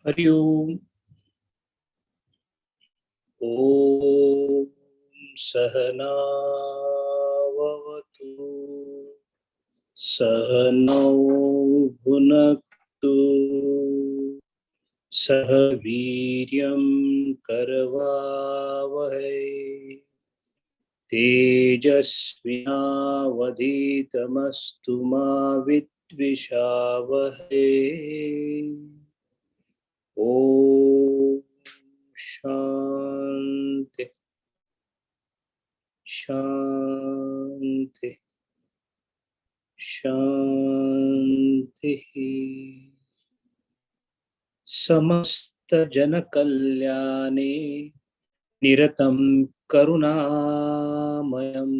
Hari Om. Om Sahana Vavatu Sahanau Bhunaktu Sahaviryam Karavavahai Tejasvinavadhitamastu ma vidvishavahai. Om Shanti Shanti Shanti. Samasta Janakalyane Niratam Karunamayam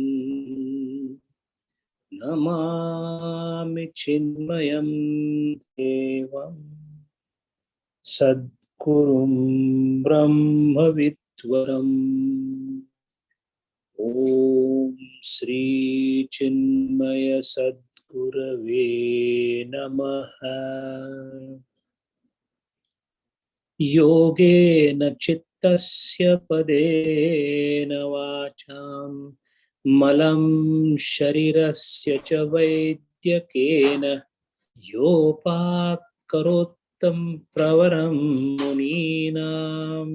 Namami Chinmayam Devam Sadgurum Brahma Vidwaram. Om Sri Chinmaya Sadgurave Namaha. Yogena Chittasya Padena Vacham Malam Sharirasya Cha Vaidyakena Yopakarottam Pravaram Muninam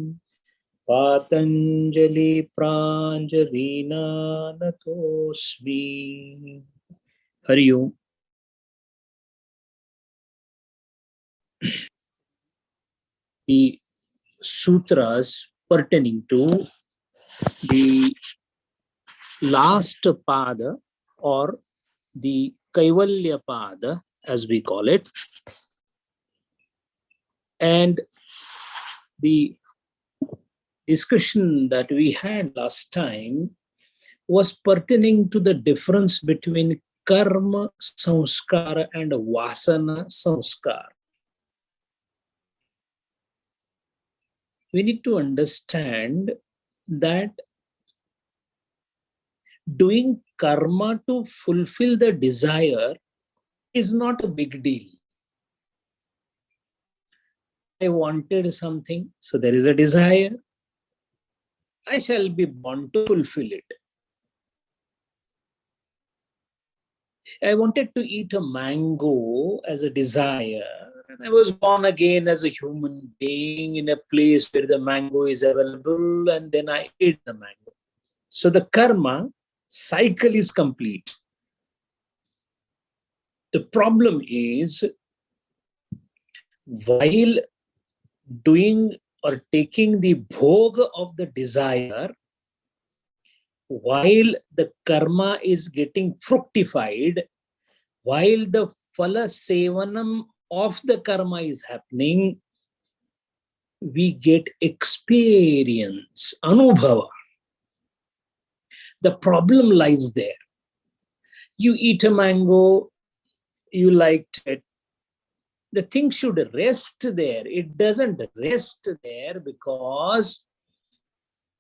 Patanjali Pranjalina Natosmi. Hari Om. The sutras pertaining to the last pada or the Kaivalyapada, as we call it, and the discussion that we had last time was pertaining to the difference between karma samskara and vasana samskara. We need to understand that doing karma to fulfill the desire is not a big deal. I wanted something, so there is a desire. I shall be born to fulfill it. I wanted to eat a mango as a desire. I was born again as a human being in a place where the mango is available, and then I ate the mango. So the karma cycle is complete. The problem is, while doing or taking the bhoga of the desire, while the karma is getting fructified, while the phala sevanam of the karma is happening, we get experience, anubhava. The problem lies there. You eat a mango, you liked it. The thing should rest there. It doesn't rest there because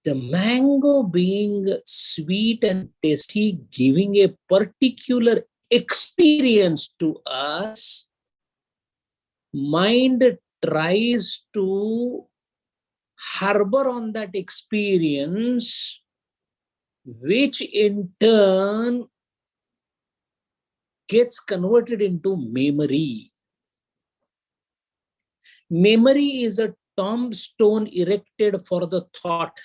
the mango being sweet and tasty, giving a particular experience to us, mind tries to harbor on that experience, which in turn gets converted into memory. Memory is a tombstone erected for the thought.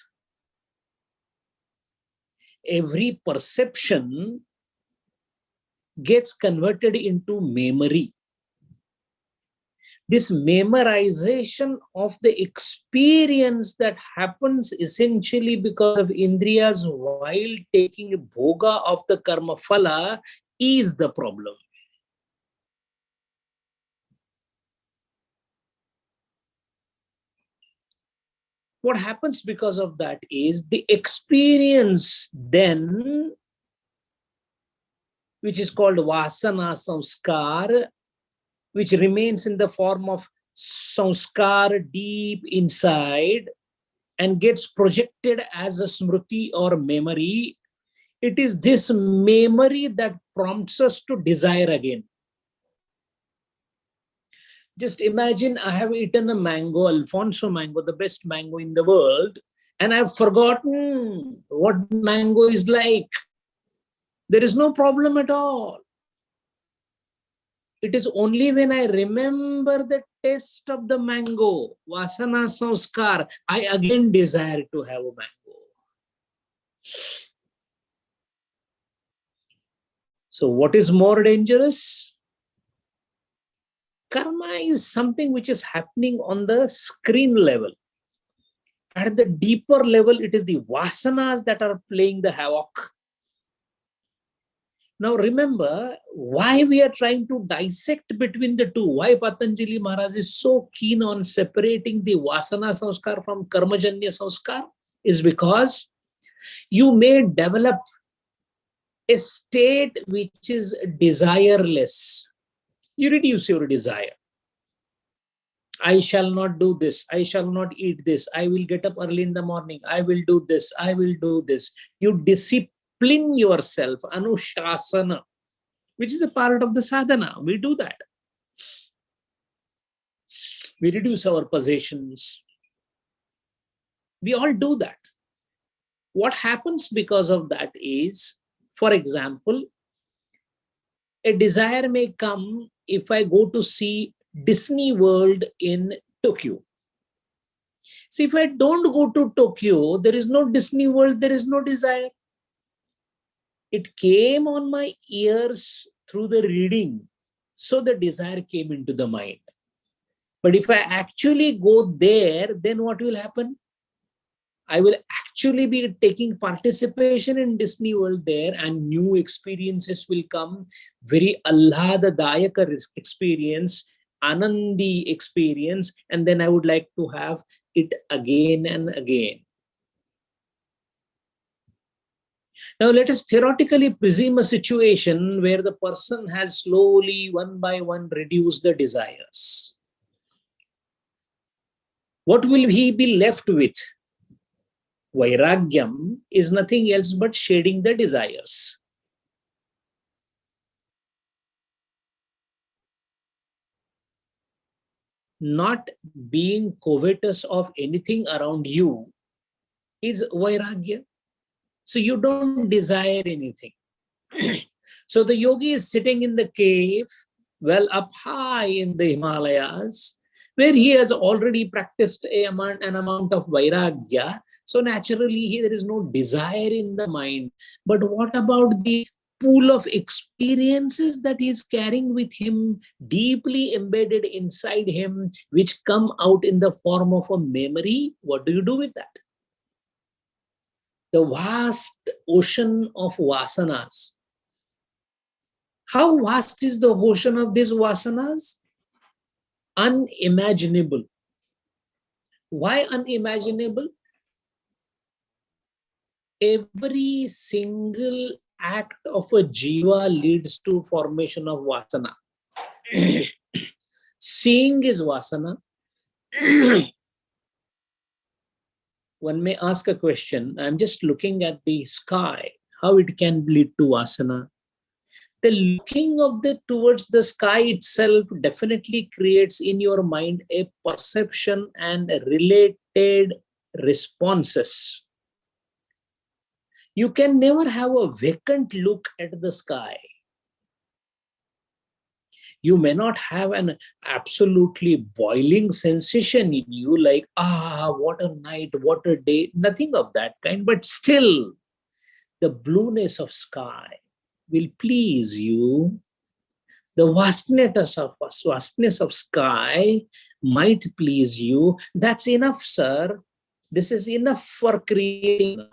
Every perception gets converted into memory. This memorization of the experience that happens essentially because of indriyas while taking bhoga of the karma phala is the problem. What happens because of that is the experience then, which is called vasana samskar, which remains in the form of samskar deep inside and gets projected as a smriti or memory. It is this memory that prompts us to desire again. Just imagine I have eaten a mango, Alfonso mango, the best mango in the world, and I've forgotten what mango is like. There is no problem at all. It is only when I remember the taste of the mango, Vasana Sanskar, I again desire to have a mango. So what is more dangerous? Karma is something which is happening on the screen level. At the deeper level, it is the vasanas that are playing the havoc. Now remember why we are trying to dissect between the two. Why Patanjali Maharaj is so keen on separating the Vasana Sanskar from Karmajanya Sanskar is because you may develop a state which is desireless. You reduce your desire. I shall not do this. I shall not eat this. I will get up early in the morning. I will do this. I will do this. You discipline yourself, anushasana, which is a part of the sadhana. We do that. We reduce our possessions. We all do that. What happens because of that is, for example, a desire may come if I go to see Disney World in Tokyo. See, if I don't go to Tokyo, there is no Disney World, there is no desire. It came on my ears through the reading, so the desire came into the mind. But if I actually go there, then what will happen? I will actually be taking participation in Disney World there, and new experiences will come. Very Allahadadayaka experience, Anandi experience, and then I would like to have it again and again. Now let us theoretically presume a situation where the person has slowly, one by one, reduced the desires. What will he be left with? Vairagyam is nothing else but shedding the desires. Not being covetous of anything around you is vairagya. So you don't desire anything. So the yogi is sitting in the cave, well up high in the Himalayas, where he has already practiced an amount of vairagya. So naturally, there is no desire in the mind. But what about the pool of experiences that he is carrying with him, deeply embedded inside him, which come out in the form of a memory? What do you do with that? The vast ocean of vasanas. How vast is the ocean of these vasanas? Unimaginable. Why unimaginable? Every single act of a jiva leads to formation of vasana. Seeing is vasana. One may ask a question. I'm just looking at the sky. How it can lead to vasana? The looking of towards the sky itself definitely creates in your mind a perception and related responses. You can never have a vacant look at the sky. You may not have an absolutely boiling sensation in you, like, what a night, what a day, nothing of that kind, but still the blueness of sky will please you. The vastness of sky might please you. That's enough, sir. This is enough for creating.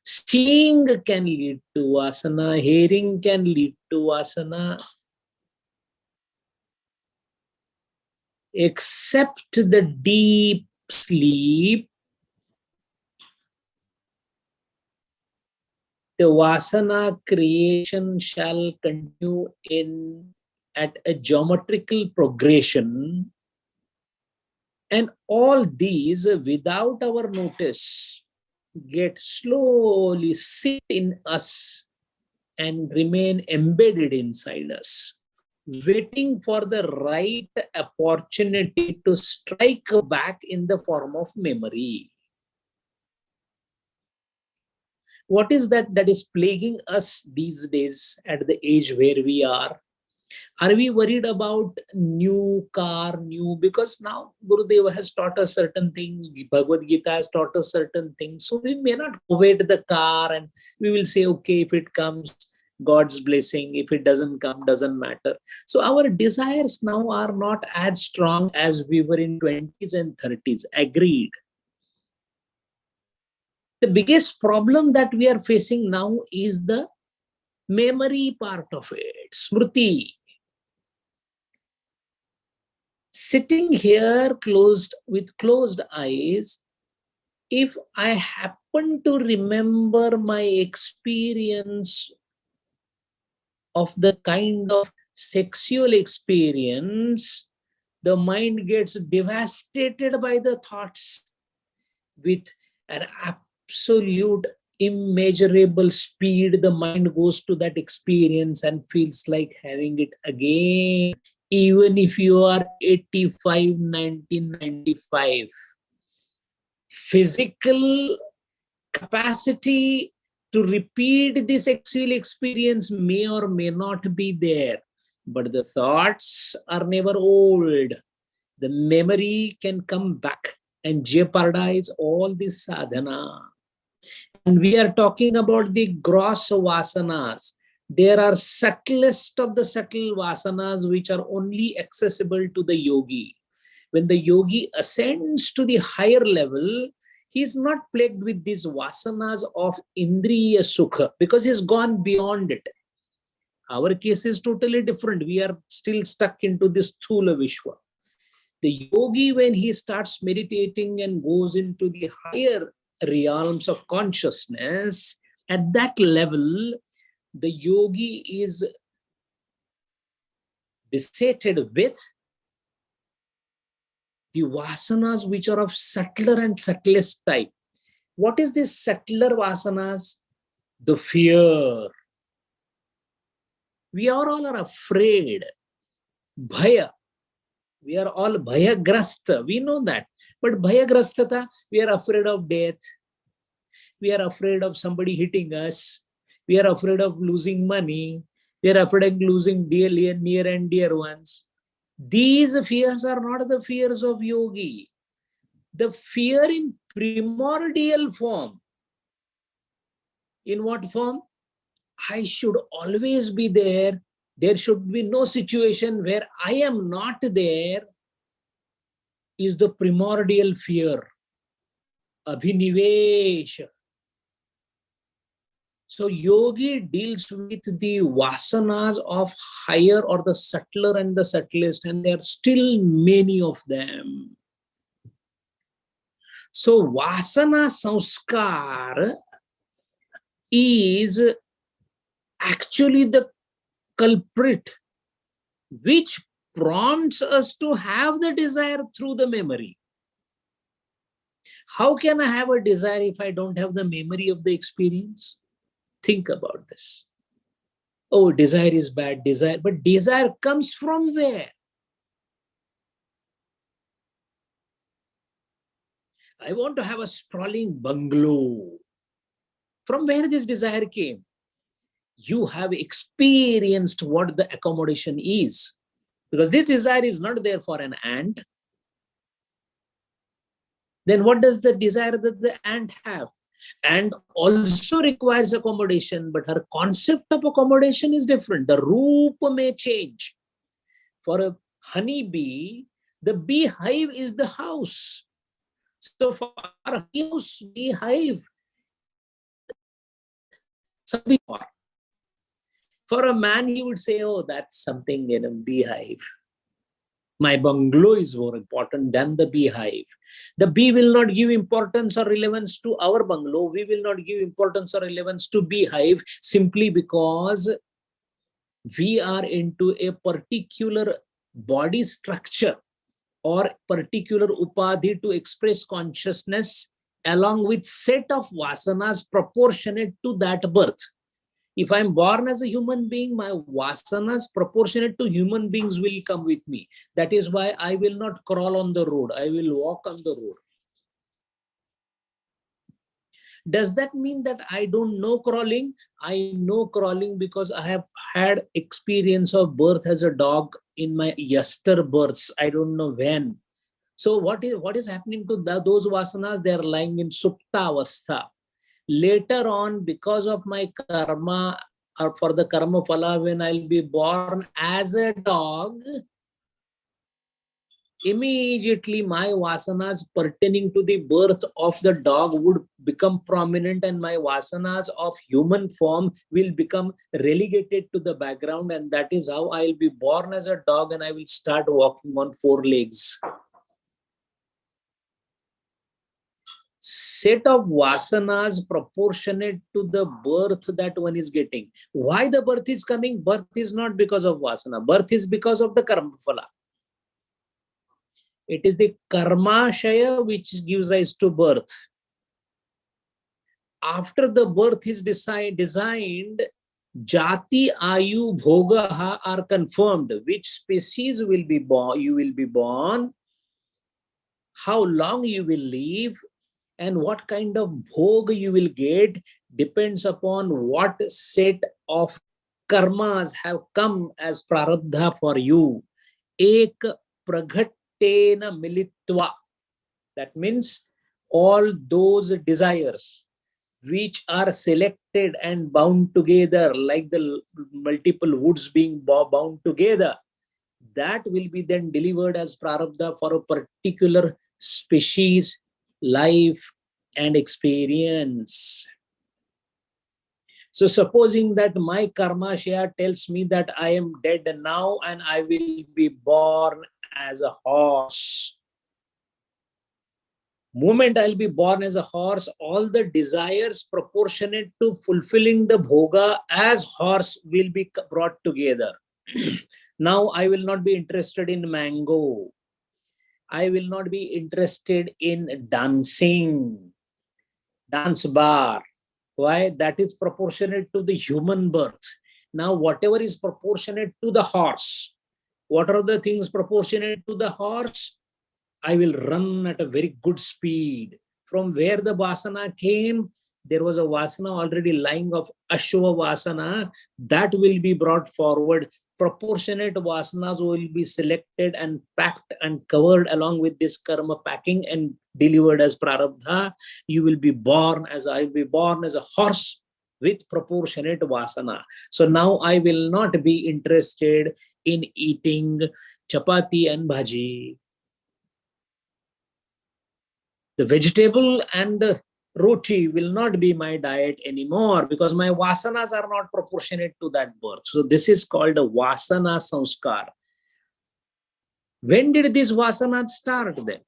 Seeing can lead to vasana, hearing can lead to vasana. Except the deep sleep, the vasana creation shall continue at a geometrical progression, and all these, without our notice, get slowly sit in us and remain embedded inside us. waiting for the right opportunity to strike back in the form of memory. What is that is plaguing us these days at the age where we are? Are we worried about new car, new? Because now Gurudeva has taught us certain things, Bhagavad Gita has taught us certain things. So we may not covet the car and we will say, okay, if it comes, God's blessing. If it doesn't come, doesn't matter. So our desires now are not as strong as we were in 20s and 30s. Agreed. The biggest problem that we are facing now is the memory part of it, smriti. Sitting here with closed eyes, if I happen to remember my experience of the kind of sexual experience, the mind gets devastated by the thoughts with an absolute immeasurable speed. The mind goes to that experience and feels like having it again, even if you are 85, 1995. Physical capacity to repeat this sexual experience may or may not be there, but the thoughts are never old. The memory can come back and jeopardize all this sadhana. And we are talking about the gross vasanas. There are subtlest of the subtle vasanas which are only accessible to the yogi. When the yogi ascends to the higher level, he is not plagued with these vasanas of indriya sukha because he's gone beyond it. Our case is totally different. We are still stuck into this Thula Vishwa. The yogi, when he starts meditating and goes into the higher realms of consciousness, at that level, the yogi is besetted with the vasanas which are of subtler and subtlest type. What is this subtler vasanas? The fear. We are all afraid. Bhaya. We are all bhayagrasta. We know that. But bhayagrastata, we are afraid of death. We are afraid of somebody hitting us. We are afraid of losing money. We are afraid of losing near and dear ones. These fears are not the fears of yogi. The fear in primordial form. In what form? I should always be there. There should be no situation where I am not there, is the primordial fear. Abhinivesha. So yogi deals with the vasanas of higher or the subtler and the subtlest, and there are still many of them. So vasana samskar is actually the culprit which prompts us to have the desire through the memory. How can I have a desire if I don't have the memory of the experience? Think about this. Oh, desire is bad, desire. But desire comes from where? I want to have a sprawling bungalow. From where this desire came? You have experienced what the accommodation is. Because this desire is not there for an ant. Then what does the desire that the ant have? And also requires accommodation, but her concept of accommodation is different. The roop may change. For a honeybee, the beehive is the house. So for a house, beehive, for a man, he would say, oh, that's something in a beehive. My bungalow is more important than the beehive. The bee will not give importance or relevance to our bungalow. We will not give importance or relevance to beehive simply because we are into a particular body structure or particular upadhi to express consciousness along with set of vasanas proportionate to that birth. If I'm born as a human being, my vasanas proportionate to human beings will come with me. That is why I will not crawl on the road. I will walk on the road. Does that mean that I don't know crawling? I know crawling because I have had experience of birth as a dog in my yester births. I don't know when. So what is happening to those vasanas? They are lying in supta avastha. Later on, because of my karma or for the karma phala, when I'll be born as a dog, immediately my vasanas pertaining to the birth of the dog would become prominent, and my vasanas of human form will become relegated to the background, and that is how I'll be born as a dog and I will start walking on four legs. Set of vasanas proportionate to the birth that one is getting. Why the birth is coming? Birth is not because of vasana. Birth is because of the karma phala. It is the karma shaya which gives rise to birth. After the birth is designed, jati, ayu, bhogaha are confirmed. Which species will be born? You will be born. How long you will live, and what kind of bhog you will get depends upon what set of karmas have come as prarabdha for you. Ek praghattena militva. That means all those desires which are selected and bound together, like the multiple woods being bound together, that will be then delivered as prarabdha for a particular species, life, and experience. So supposing that my karma shaya tells me that I am dead now and I will be born as a horse. Moment I'll be born as a horse, all the desires proportionate to fulfilling the bhoga as horse will be brought together. Now I will not be interested in mango. I will not be interested in dancing, dance bar. Why? That is proportionate to the human birth. Now, whatever is proportionate to the horse, what are the things proportionate to the horse? I will run at a very good speed. From where the vasana came, there was a vasana already lying of Ashwa vasana that will be brought forward. Proportionate vasanas will be selected and packed and covered along with this karma packing and delivered as prarabdha. You will be born as I will be born as a horse with proportionate vasana. So now I will not be interested in eating chapati and bhaji. The vegetable and the roti will not be my diet anymore because my vasanas are not proportionate to that birth. So this is called a vasana samskar. When did this vasana start then?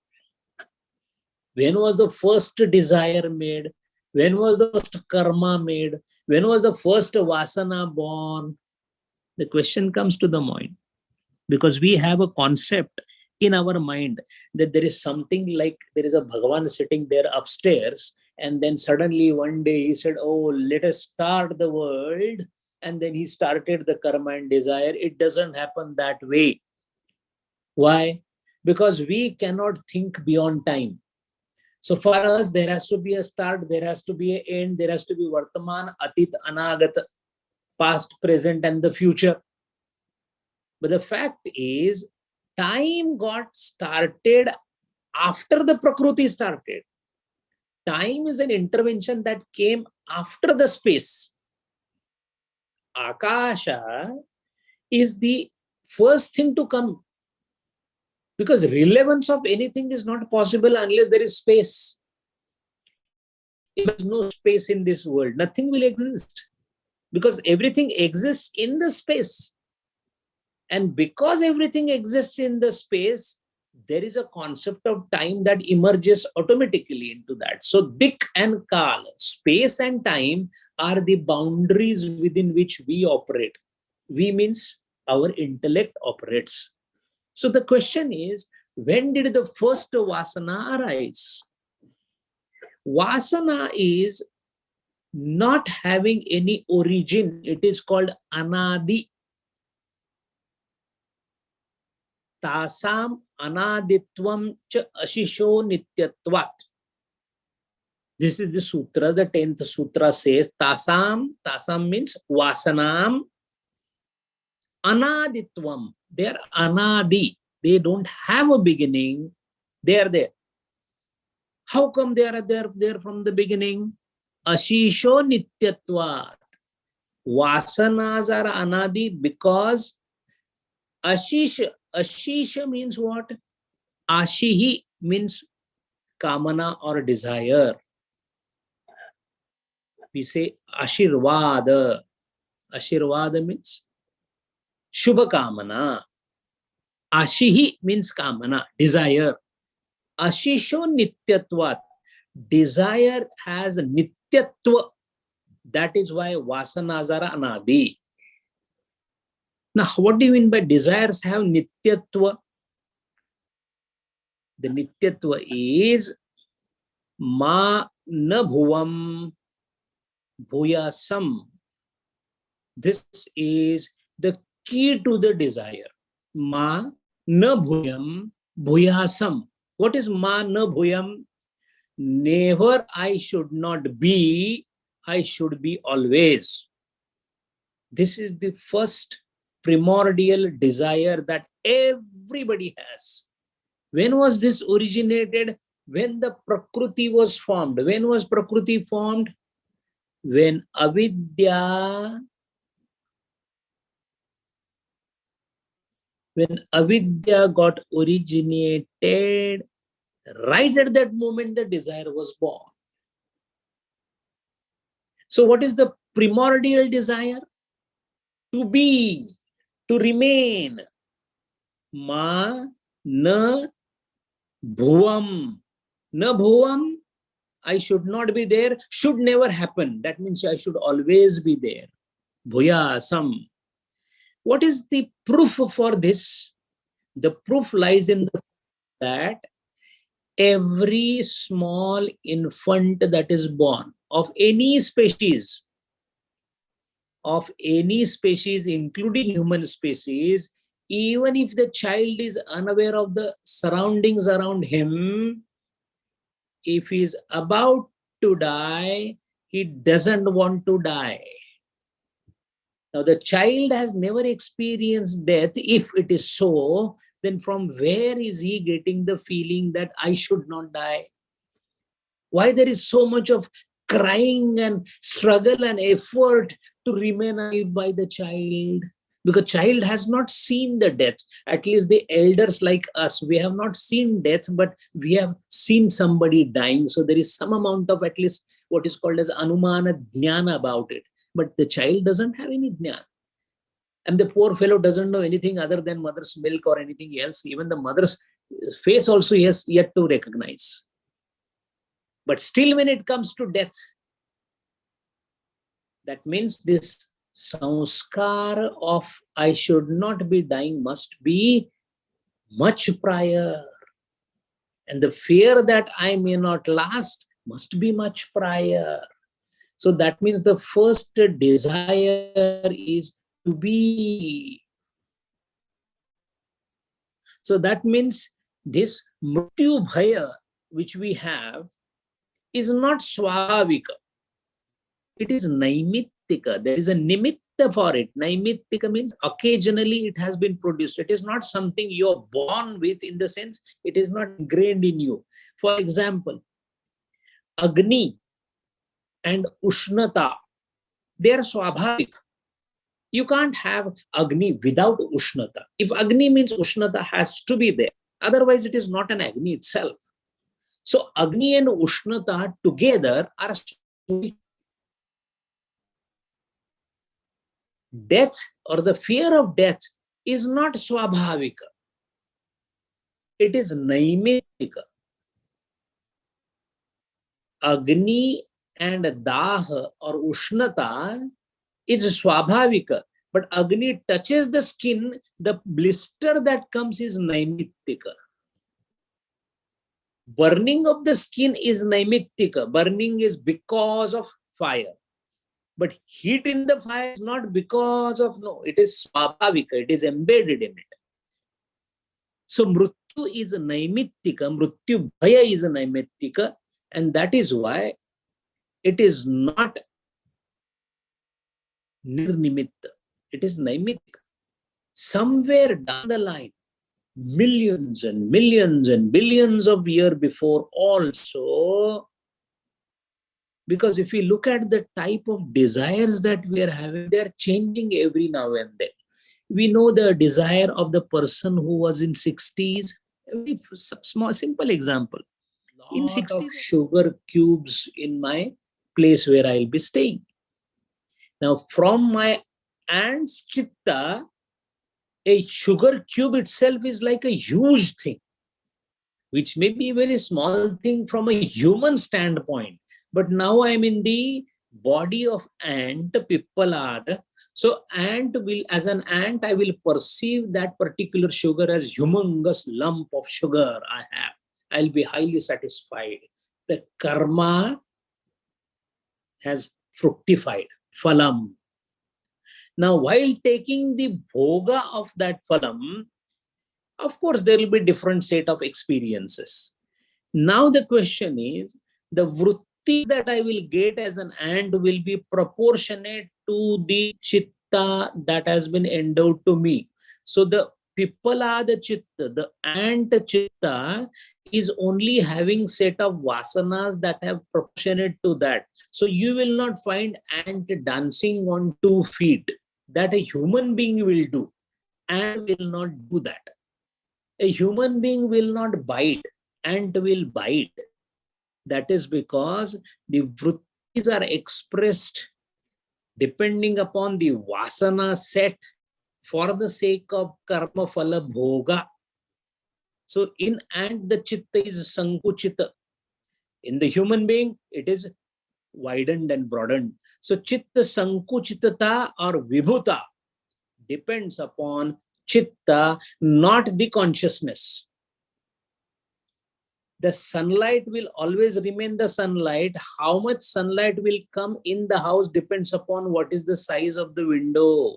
When was the first desire made? When was the first karma made? When was the first vasana born? The question comes to the mind because we have a concept in our mind that there is something like there is a Bhagavan sitting there upstairs, and then suddenly one day he said, oh, let us start the world, and then he started the karma and desire. It doesn't happen that way. Why? Because we cannot think beyond time. So for us, there has to be a start, there has to be an end, there has to be Vartaman, Atit, Anagat, past, present, and the future. But the fact is, time got started after the Prakruti started. Time is an intervention that came after the space. Akasha is the first thing to come because relevance of anything is not possible unless there is space. If there is no space in this world, nothing will exist because everything exists in the space. And because everything exists in the space, there is a concept of time that emerges automatically into that. So dik and kal, space and time, are the boundaries within which we operate. We means our intellect operates. So the question is, when did the first vasana arise? Vasana is not having any origin. It is called anadi. Tasam anaditvam cha ashisho nityatvat. This is the sutra. The 10th sutra says tasam means vasanam, anaditvam. They are anadi. They don't have a beginning. They are there. How come they are there from the beginning? Ashisho nityatvat. Vasanas are anadi because ashisha means what? Ashihi means kamana or desire. We say ashirvada. Ashirvada means shubha kamana. Ashihi means kamana, desire. Ashisho nityatvat. Desire has nityatva. That is why vasanas are anadi. Now, what do you mean by desires have nityatva? The nityatva is ma na bhuvam bhuyasam. This is the key to the desire. Ma na bhuyam bhuyasam. What is ma na bhuyam? Never I should not be, I should be always. This is the first primordial desire that everybody has. When was this originated? When the Prakriti was formed. When was Prakriti formed? When Avidya got originated, right at that moment the desire was born. So what is the primordial desire? To be, to remain. Ma na bhuvam. Na bhuvam, I should not be there, should never happen. That means I should always be there. Bhuyasam. What is the proof for this? The proof lies in the fact that every small infant that is born of any species, including human species, even if the child is unaware of the surroundings around him, if he is about to die, he doesn't want to die. Now, the child has never experienced death. If it is so, then from where is he getting the feeling that I should not die? Why there is so much of crying and struggle and effort to remain alive by the child? Because child has not seen the death. At least the elders like us, we have not seen death, but we have seen somebody dying. So there is some amount of at least what is called as anumana jnana about it. But the child doesn't have any jnana. And the poor fellow doesn't know anything other than mother's milk or anything else. Even the mother's face also he has yet to recognize. But still when it comes to death, that means this samskar of I should not be dying must be much prior. And the fear that I may not last must be much prior. So that means the first desire is to be. So that means this mrityu bhaya which we have is not swabhavika. It is naimittika. There is a nimitta for it. Naimittika means occasionally it has been produced. It is not something you're born with, in the sense it is not ingrained in you. For example, Agni and Ushnata, they are swabhavik. You can't have Agni without Ushnata. If Agni means Ushnata has to be there. Otherwise, it is not an Agni itself. So Agni and Ushnata together are death, or the fear of death is not swabhavika. It is naimittika. Agni and Daha or Ushnata is swabhavika. But Agni touches the skin, the blister that comes is naimittika. Burning of the skin is naimittika. Burning is because of fire. But heat in the fire is not because of, no, it is swabhavika, it is embedded in it. So mrityu is a naimittika, mrityu bhaya is a naimittika, and that is why it is not nirnimitta, it is naimittika. Somewhere down the line, millions and millions and billions of years before also, because if we look at the type of desires that we are having, they are changing every now and then. We know the desire of the person who was in 60s. A very small, simple example. In 60s, sugar cubes in my place where I'll be staying. Now, from my aunt's chitta, a sugar cube itself is like a huge thing, which may be a very small thing from a human standpoint. But now I'm in the body of ant, Pippalad. So ant will, as an ant, I will perceive that particular sugar as humongous lump of sugar I have. I'll be highly satisfied. The karma has fructified, phalam. Now, while taking the bhoga of that phalam, of course, there will be different set of experiences. Now the question is, the vritti that I will get as an ant will be proportionate to the chitta that has been endowed to me. So the pippalada chitta, the ant chitta, is only having set of vasanas that have proportionate to that. So you will not find ant dancing on 2 feet. That a human being will do. Ant will not do that. A human being will not bite, ant will bite. That is because the vrittis are expressed depending upon the vasana set for the sake of karma phala bhoga. So in ant, the chitta is sankuchita. In the human being, it is widened and broadened. So chitta sankuchitata or vibhuta depends upon chitta, not the consciousness. The sunlight will always remain the sunlight. How much sunlight will come in the house depends upon what is the size of the window.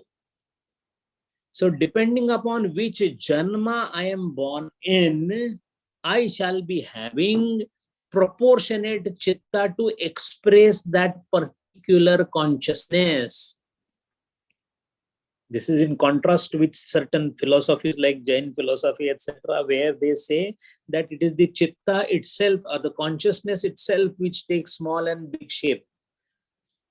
So depending upon which janma I am born in, I shall be having proportionate chitta to express that particular consciousness. This is in contrast with certain philosophies like Jain philosophy, etc., where they say that it is the chitta itself or the consciousness itself which takes small and big shape.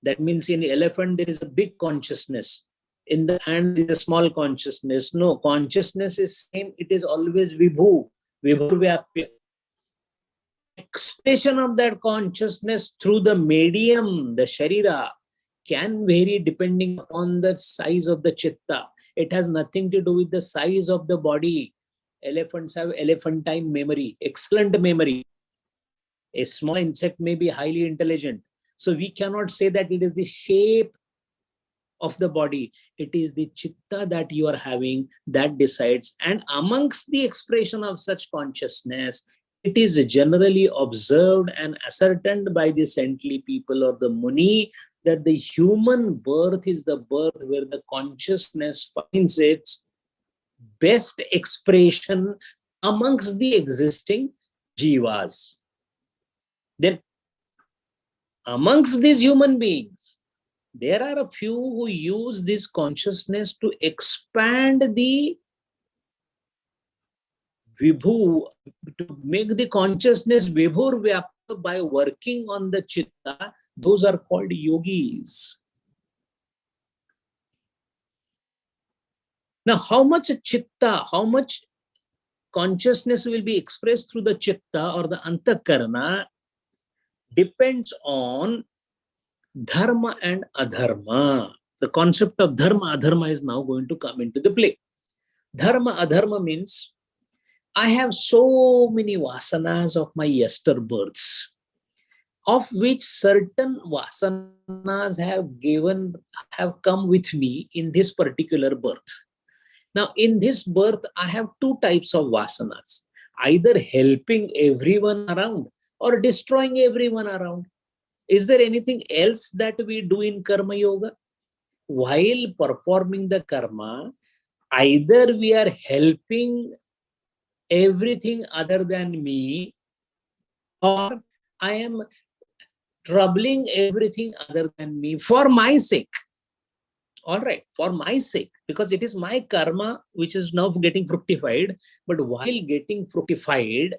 That means in elephant there is a big consciousness. In the hand there is a small consciousness. No, consciousness is same. It is always vibhu, vibhur vyapya. Expression of that consciousness through the medium, the sharira, can vary depending on the size of the chitta. It has nothing to do with the size of the body. Elephants have elephantine memory, excellent memory. A small insect may be highly intelligent. So we cannot say that it is the shape of the body. It is the chitta that you are having that decides. And amongst the expression of such consciousness, it is generally observed and ascertained by the saintly people or the Muni that the human birth is the birth where the consciousness finds its best expression amongst the existing jivas. Then amongst these human beings, there are a few who use this consciousness to expand the vibhu, to make the consciousness vibhur vyapta by working on the chitta. Those are called yogis. Now, how much chitta, how much consciousness will be expressed through the chitta or the antakarana depends on dharma and adharma. The concept of dharma, adharma is now going to come into the play. Dharma, adharma means I have so many vasanas of my yester births, of which certain vasanas have come with me in this particular birth. Now, in this birth, I have 2 types of vasanas, either helping everyone around or destroying everyone around. Is there anything else that we do in karma yoga? While performing the karma, either we are helping everything other than me, or I am troubling everything other than me for my sake. All right, for my sake, because it is my karma which is now getting fructified. But while getting fructified,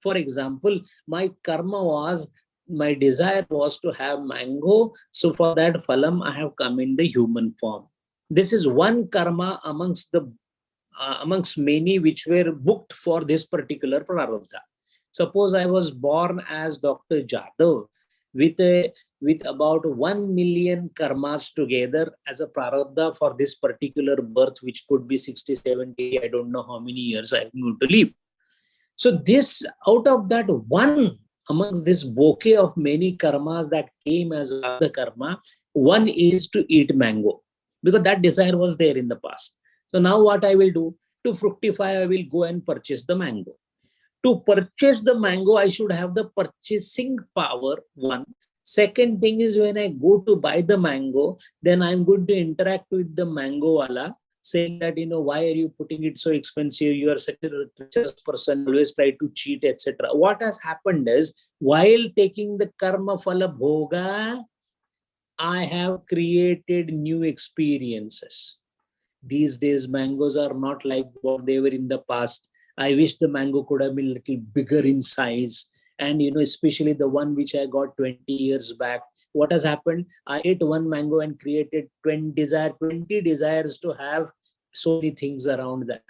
for example, my karma was, my desire was to have mango. So for that phalam, I have come in the human form. This is one karma amongst many which were booked for this particular prarabdha. Suppose I was born as Dr. Jadhav with about 1 million karmas together as a prarabdha for this particular birth, which could be 60, 70, I don't know how many years I'm going to live. So this, out of that one, amongst this bouquet of many karmas that came as the karma, one is to eat mango, because that desire was there in the past. So now what I will do, to fructify, I will go and purchase the mango. To purchase the mango, I should have the purchasing power, one. Second thing is, when I go to buy the mango, then I'm going to interact with the mango wala, saying that, why are you putting it so expensive? You are such a richest person, always try to cheat, etc. What has happened is, while taking the karma phala bhoga, I have created new experiences. These days, mangoes are not like what they were in the past. I wish the mango could have been a little bigger in size. And, especially the one which I got 20 years back. What has happened? I ate one mango and created 20 desires to have so many things around that.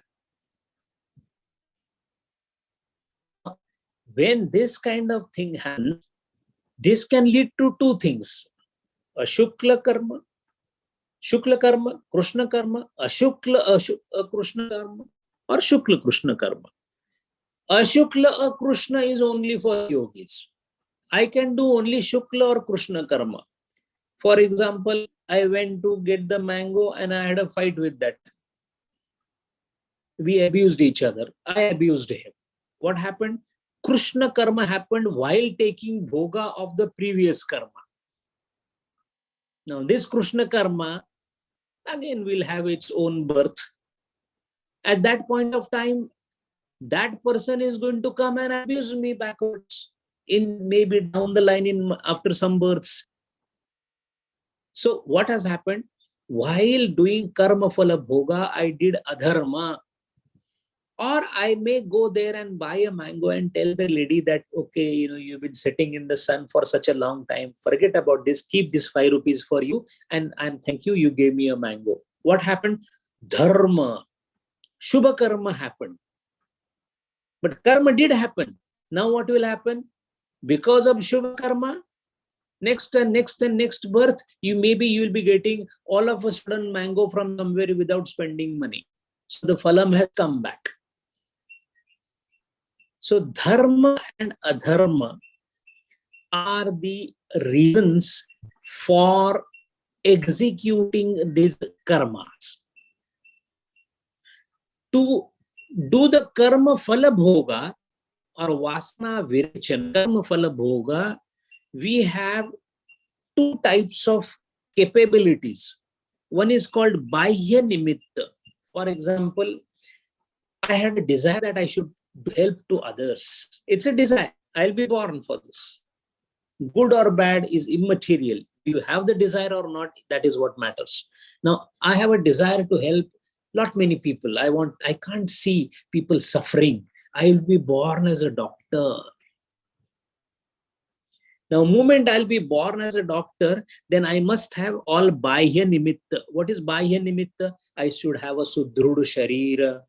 When this kind of thing happens, this can lead to two things. A Shukla karma, Krishna karma, Ashukla Krishna karma, or Shukla Krishna karma. Ashukla Krishna is only for yogis. I can do only Shukla or Krishna karma. For example, I went to get the mango and I had a fight with that. We abused each other. I abused him. What happened? Krishna karma happened while taking bhoga of the previous karma. Now this Krishna karma again will have its own birth. At that point of time, that person is going to come and abuse me backwards, in maybe down the line, after some births. So what has happened? While doing karma phala bhoga, I did adharma. Or I may go there and buy a mango and tell the lady that, okay, you've been sitting in the sun for such a long time. Forget about this. Keep this 5 rupees for you. And thank you. You gave me a mango. What happened? Dharma. Shubha karma happened. But karma did happen. Now what will happen? Because of Shubha karma, next and next and next birth, you'll be getting all of a sudden mango from somewhere without spending money. So the phalam has come back. So dharma and adharma are the reasons for executing these karmas. To do the karma phala bhoga or vasana virachan, karma phala bhoga, we have two types of capabilities. One is called bahya nimitta. For example, I had a desire that I should help to others. It's a desire. I'll be born for this. Good or bad is immaterial. You have the desire or not, that is what matters. Now, I have a desire to help not many people. I can't see people suffering. I will be born as a doctor. Now, moment I'll be born as a doctor, then I must have all bahya nimitta. What is bahya nimitta? I should have a sudruda sharira.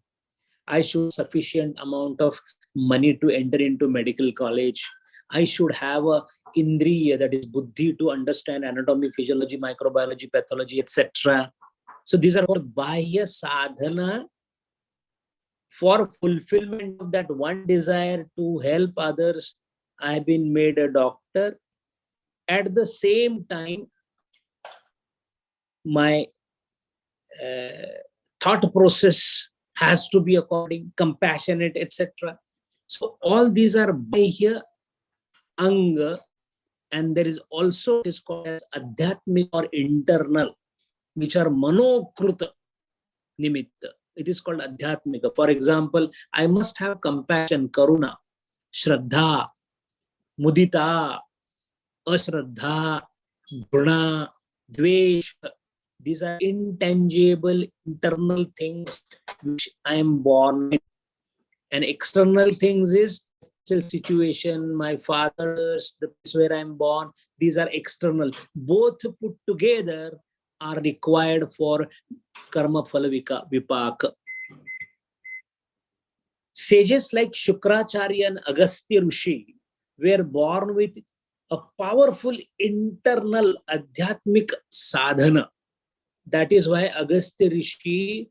I should have sufficient amount of money to enter into medical college. I should have a indriya, that is buddhi, to understand anatomy, physiology, microbiology, pathology, etc. So these are called bahya sadhana for fulfillment of that one desire to help others. I have been made a doctor. At the same time, my thought process has to be according, compassionate, etc. So all these are bahya anga And there is also, it is called as adhyatmik or internal, which are manokruta nimitta. It is called adhyatmika. For example, I must have compassion, karuna, shraddha, mudita, ashraddha, guna, dvesh. These are intangible internal things which I am born with. And external things is situation, my father's, the place where I am born. These are external. Both put together are required for karma phala vipaka. Sages like Shukracharya and Agastya Rishi were born with a powerful internal adhyatmic sadhana. That is why Agastya Rishi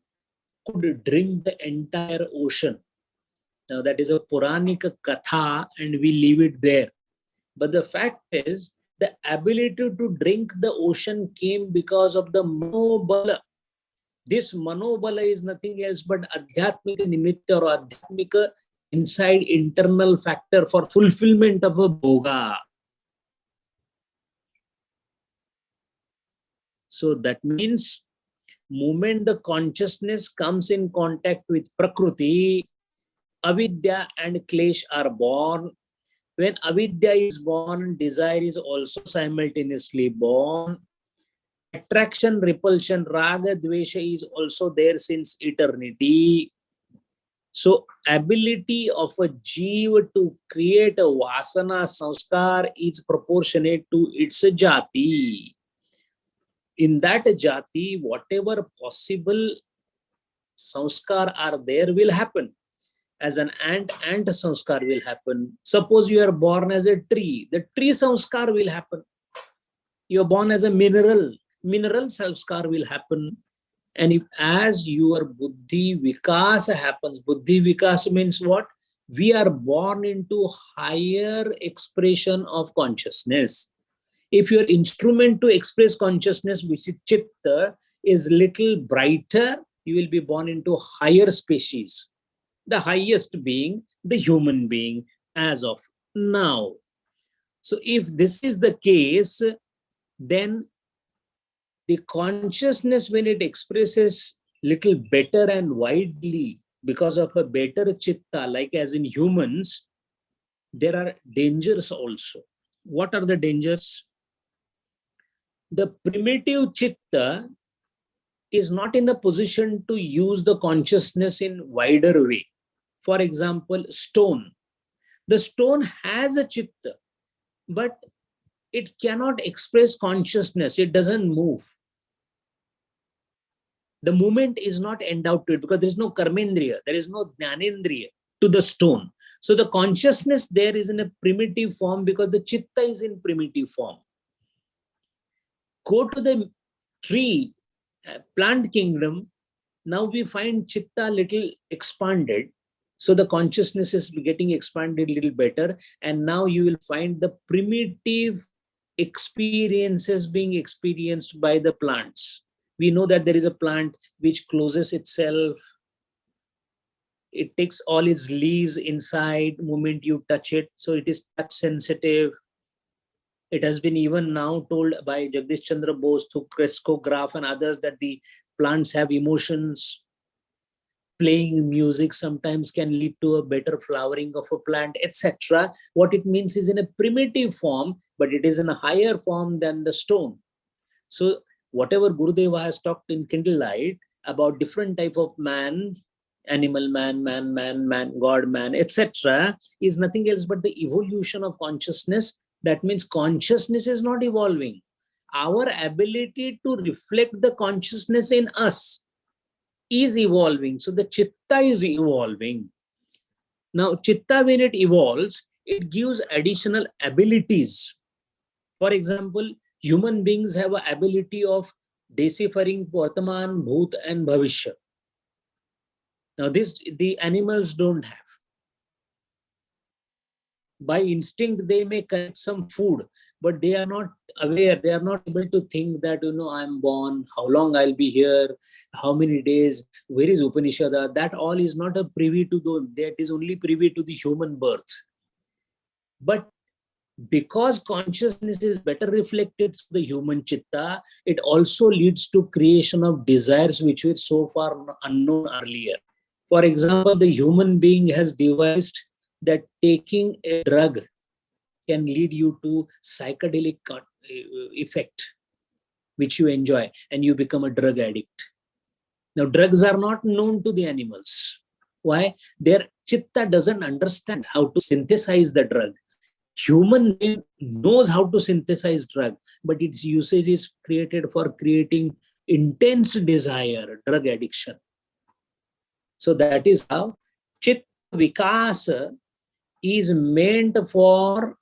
could drink the entire ocean. Now that is a Puranic katha and we leave it there. But the fact is, the ability to drink the ocean came because of the manobala. This manobala is nothing else but adhyatmika nimitta or adhyatmika inside internal factor for fulfillment of a bhoga. So that means, moment the consciousness comes in contact with Prakriti, avidya and klesh are born. When avidya is born, desire is also simultaneously born. Attraction, repulsion, raga, dvesha is also there since eternity. So, ability of a jiva to create a vasana samskar is proportionate to its jati. In that jati, whatever possible samskar are there will happen. As an ant samskar will happen. Suppose you are born as a tree, the tree samskar will happen. You are born as a mineral samskar will happen. And if as your buddhi vikas happens, buddhi vikas means what? We are born into higher expression of consciousness. If your instrument to express consciousness, which is chitta, is little brighter, you will be born into higher species. The highest being, the human being, as of now. So if this is the case, then the consciousness, when it expresses little better and widely because of a better chitta, like as in humans, there are dangers also. What are the dangers? The primitive chitta is not in the position to use the consciousness in wider way. For example, stone. The stone has a chitta, but it cannot express consciousness. It doesn't move. The movement is not endowed to it because there is no karmendriya, there is no jnanendriya to the stone. So the consciousness there is in a primitive form because the chitta is in primitive form. Go to the tree, plant kingdom. Now we find chitta little expanded. So the consciousness is getting expanded a little better. And now you will find the primitive experiences being experienced by the plants. We know that there is a plant which closes itself. It takes all its leaves inside the moment you touch it. So it is touch sensitive. It has been even now told by Jagdish Chandra Bose through Crescograph and others that the plants have emotions. Playing music sometimes can lead to a better flowering of a plant, etc. What it means is in a primitive form, but it is in a higher form than the stone. So whatever Gurudeva has talked in Kindlelight about different type of man, animal man, God man, etc., is nothing else but the evolution of consciousness. That means consciousness is not evolving. Our ability to reflect the consciousness in us is evolving. So the chitta is evolving. Now, chitta, when it evolves, it gives additional abilities. For example, human beings have an ability of deciphering Vartaman, Bhut, and Bhavishya. Now, this the animals don't have. By instinct, they may collect some food, but they are not aware. They are not able to think that, I'm born, how long I'll be here, how many days, where is Upanishad. That all is not a privy to those. That is only privy to the human birth. But Because consciousness is better reflected through the human chitta, it also leads to creation of desires which were so far unknown earlier. For example, the human being has devised that taking a drug can lead you to psychedelic effect, which you enjoy, and you become a drug addict. Now, drugs are not known to the animals. Why? Their chitta doesn't understand how to synthesize the drug. Human brain knows how to synthesize drug, but its usage is created for creating intense desire, drug addiction. So that is how chitta vikasa is meant for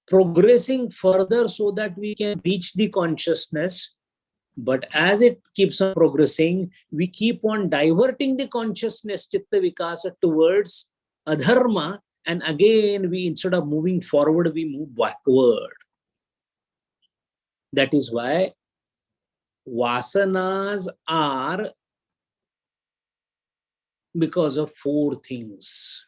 progressing further so that we can reach the consciousness. But as it keeps on progressing, we keep on diverting the consciousness, chitta vikasa, towards adharma. And again, we, instead of moving forward, we move backward. That is why vasanas are because of four things.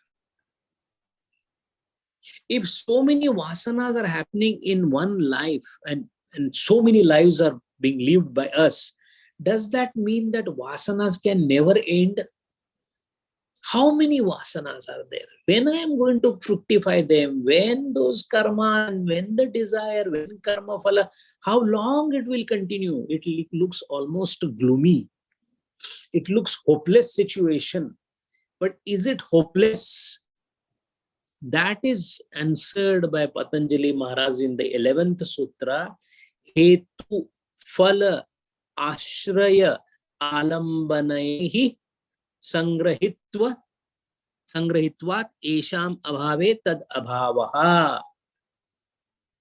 If so many vasanas are happening in one life, and so many lives are being lived by us, does that mean that vasanas can never end? How many vasanas are there? When I am going to fructify them? When those karma, and when the desire, when karma phala, how long it will continue? It looks almost gloomy. It looks hopeless situation. But is it hopeless? That is answered by Patanjali Maharaj in the 11th Sutra. Hetu phala ashraya alambanaihi sangrahitvat esham abhave tad abhavaha.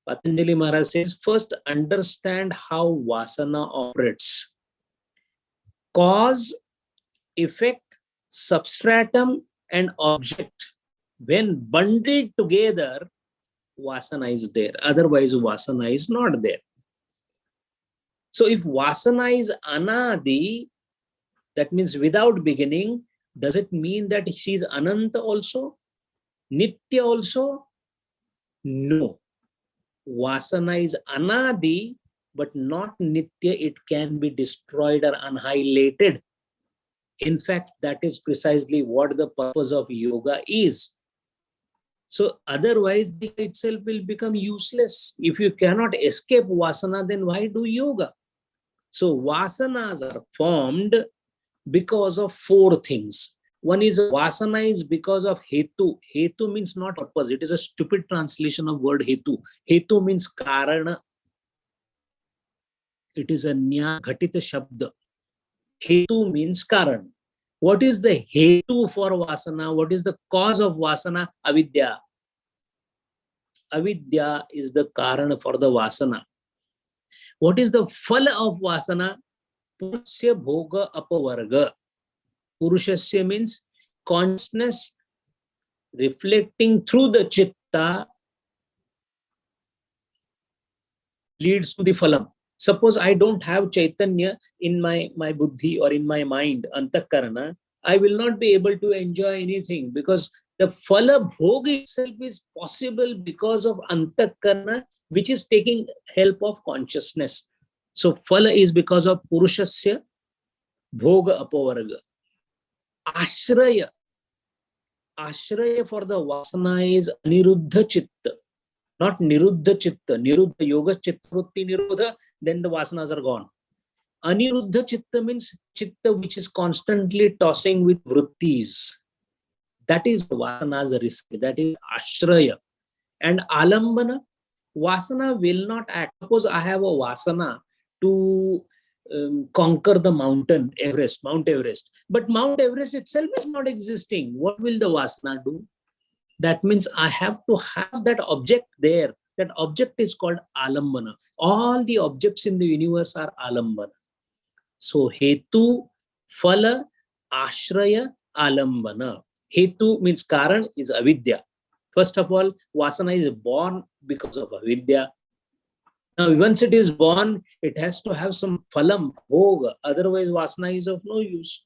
Patanjali Maharaj says, first understand how vasana operates. Cause, effect, substratum, and object. When bundled together, vasana is there. Otherwise, vasana is not there. So if vasana is anadi, that means without beginning, does it mean that she is ananta also? Nitya also? No. Vasana is anadi, but not nitya. It can be destroyed or annihilated. In fact, that is precisely what the purpose of yoga is. So otherwise, the itself will become useless. If you cannot escape vasana, then why do yoga? So vasanas are formed because of four things. One is vasana is because of hetu. Hetu means not purpose. It is a stupid translation of word hetu. Hetu means karana. It is a nya ghatita shabda. Hetu means karan. What is the hetu for vasana? What is the cause of vasana? Avidya. Avidya is the karana for the vasana. What is the phala of vasana? Purushya bhoga apavarga. Purushasya means consciousness reflecting through the chitta leads to the phalam. Suppose I don't have chaitanya in my buddhi or in my mind, antakarana, I will not be able to enjoy anything, because the phala bhoga itself is possible because of antakarana, which is taking help of consciousness. So phala is because of purushasya bhoga apavarga. Ashraya. Ashraya for the vasana is aniruddha chitta, not niruddha chitta. Niruddha yoga chitta vritti niruddha, then the vasanas are gone. Aniruddha chitta means chitta which is constantly tossing with vrittis. That is vasana's risk. That is ashraya. And alambana, vasana will not act. Suppose I have a vasana to conquer the Mount Everest. But Mount Everest itself is not existing. What will the vasana do? That means I have to have that object there. That object is called alambana. All the objects in the universe are alambana. So hetu, phala, ashraya, alambana. Hetu means karan is avidya. First of all, vasana is born because of avidya. Now, once it is born, it has to have some phalam, bhoga. Otherwise, vasana is of no use.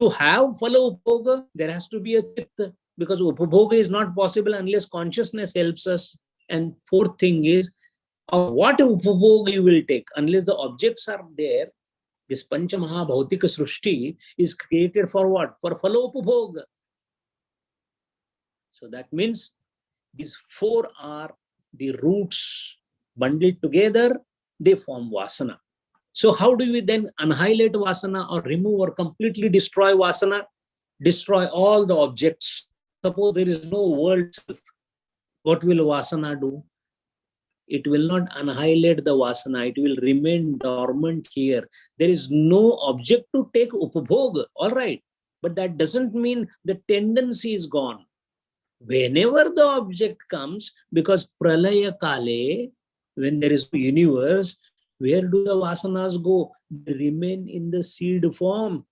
To have phala bhoga, there has to be a chitta. because upabhoga is not possible unless consciousness helps us. And fourth thing is, what upabhoga you will take, unless the objects are there. This Pancha Mahabhautika Srushti is created for what? For Phala Upabhoga. So that means these four are the roots bundled together, they form Vasana. So how do we then annihilate Vasana or remove or completely destroy Vasana? Destroy all the objects. Suppose there is no world self. What will Vasana do? It will not annihilate the Vasana. It will remain dormant here. There is no object to take upabhoga. All right. But that doesn't mean the tendency is gone. Whenever the object comes, because pralaya kale, when there is no universe, where do the Vasanas go? They remain in the seed form.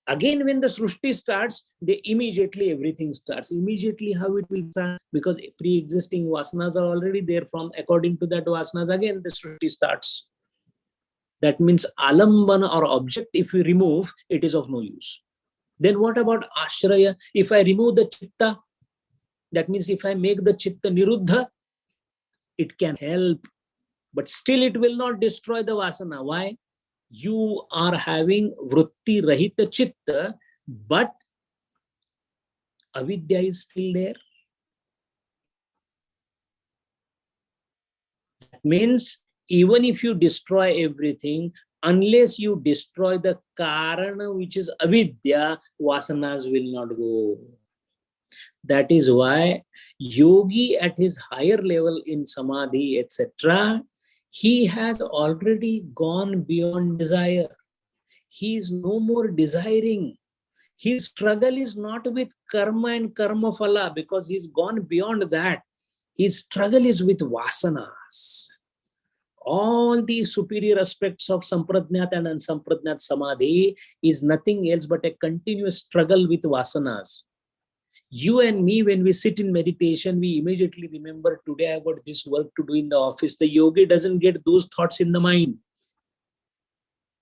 Again, when the Srushti starts, immediately everything starts. Immediately how it will start? Because pre-existing Vasanas are already there. From according to that Vasanas, again the Srushti starts. That means alambana or object, if we remove, it is of no use. Then what about ashraya? If I remove the chitta, that means if I make the chitta niruddha, it can help. But still it will not destroy the Vasana. Why? You are having vritti rahita chitta, but avidya is still there. That means even if you destroy everything, unless you destroy the karana, which is avidya, vasanas will not go. That is why yogi at his higher level in samadhi, etc., he has already gone beyond desire. He is no more desiring. His struggle is not with karma and karma phala, because he's gone beyond that. His struggle is with vasanas. All the superior aspects of sampradnyat and unsampradnyat samadhi is nothing else but a continuous struggle with vasanas. You and me, when we sit in meditation, we immediately remember, today I've got this work to do in the office. The yogi doesn't get those thoughts in the mind.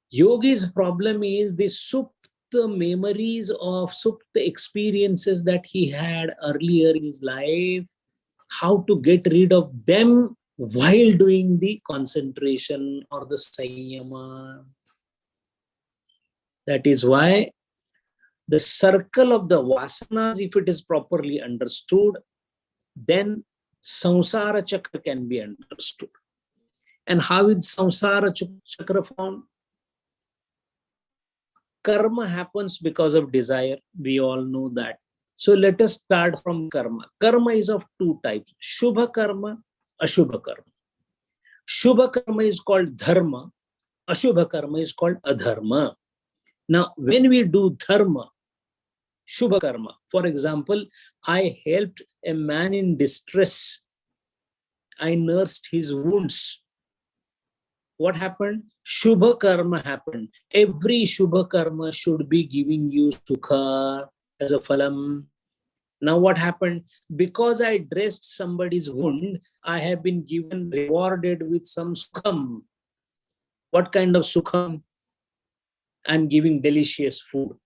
Yogi's problem is the supta memories of supta experiences that he had earlier in his life, how to get rid of them while doing the concentration or the sanyama. That is why the circle of the vasanas, if it is properly understood, then Samsara Chakra can be understood. And how is Samsara Chakra formed? Karma happens because of desire. We all know that. So let us start from karma. Karma is of two types: Shubha karma, Ashubha karma. Shubha karma is called dharma, Ashubha karma is called adharma. Now, when we do dharma, Shubha karma, for example, I helped a man in distress. I nursed his wounds. What happened? Shubha karma happened. Every Shubha karma should be giving you sukha as a phalam. Now what happened? Because I dressed somebody's wound, I have been rewarded with some sukham. What kind of sukham? I'm giving delicious food.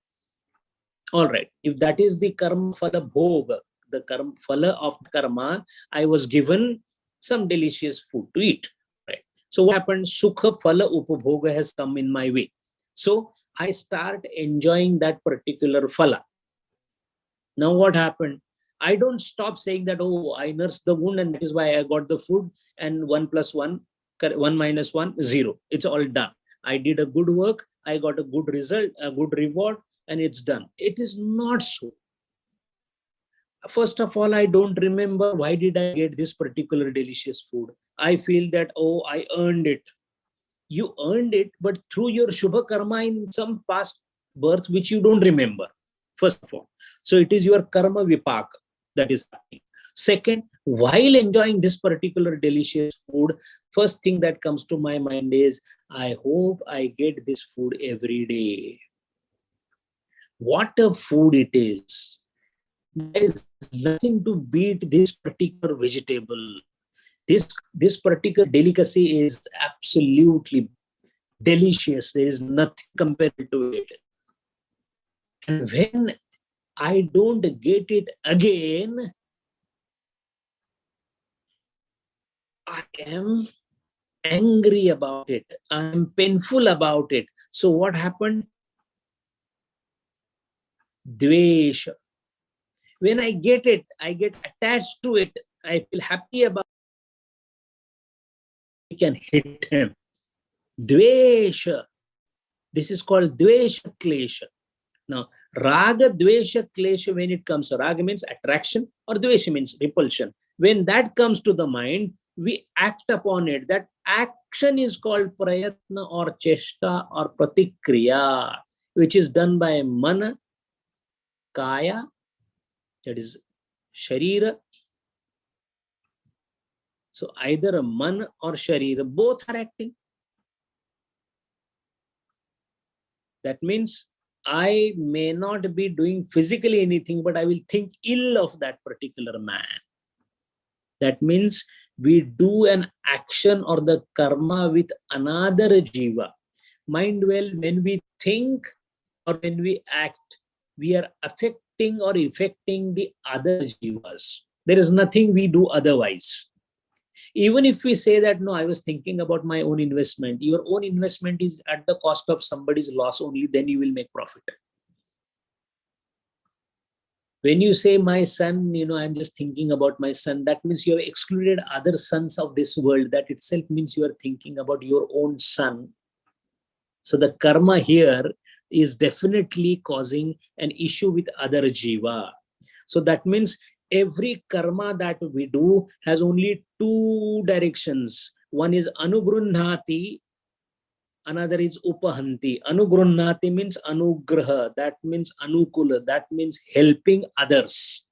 All right. If that is the karma phala bhoga, the karma phala of karma, I was given some delicious food to eat. Right. So what happened? Sukha phala upabhoga has come in my way. So I start enjoying that particular phala. Now what happened? I don't stop saying that, oh, I nursed the wound and that is why I got the food, and 1 + 1, 1 - 1, 0. It's all done. I did a good work. I got a good result, a good reward, and it's done. It is not so. First of all, I don't remember why did I get this particular delicious food. I feel that, oh, I earned it. You earned it, but through your Shubha karma in some past birth, which you don't remember, first of all. So it is your karma vipaka that is happening. Second, while enjoying this particular delicious food, first thing that comes to my mind is, I hope I get this food every day. What a food it is. There is nothing to beat this particular vegetable. This particular delicacy is absolutely delicious. There is nothing compared to it. And when I don't get it again, I am angry about it. I am painful about it. So what happened? Dvesha. When I get it, I get attached to it. I feel happy about it. I can hit him. Dvesha. This is called Dvesha Klesha. Now, Raga, Dvesha, Klesha, when it comes, Raga means attraction or Dvesha means repulsion. When that comes to the mind, we act upon it. That action is called Prayatna or Cheshta or Pratikriya, which is done by Mana, Kaya, that is Sharira. So either a Man or Sharira, both are acting. That means I may not be doing physically anything, but I will think ill of that particular man. That means we do an action or the karma with another jiva. Mind well, when we think or when we act, we are affecting or affecting the other jivas. There is nothing we do otherwise. Even if we say that, no, I was thinking about my own investment, your own investment is at the cost of somebody's loss only, then you will make profit. When you say my son, I'm just thinking about my son, that means you have excluded other sons of this world. That itself means you are thinking about your own son. So the karma here is definitely causing an issue with other jiva. So that means every karma that we do has only two directions. One is anugrunhati, another is upahanti. Anugrunhati means anugraha, that means anukula, that means helping others.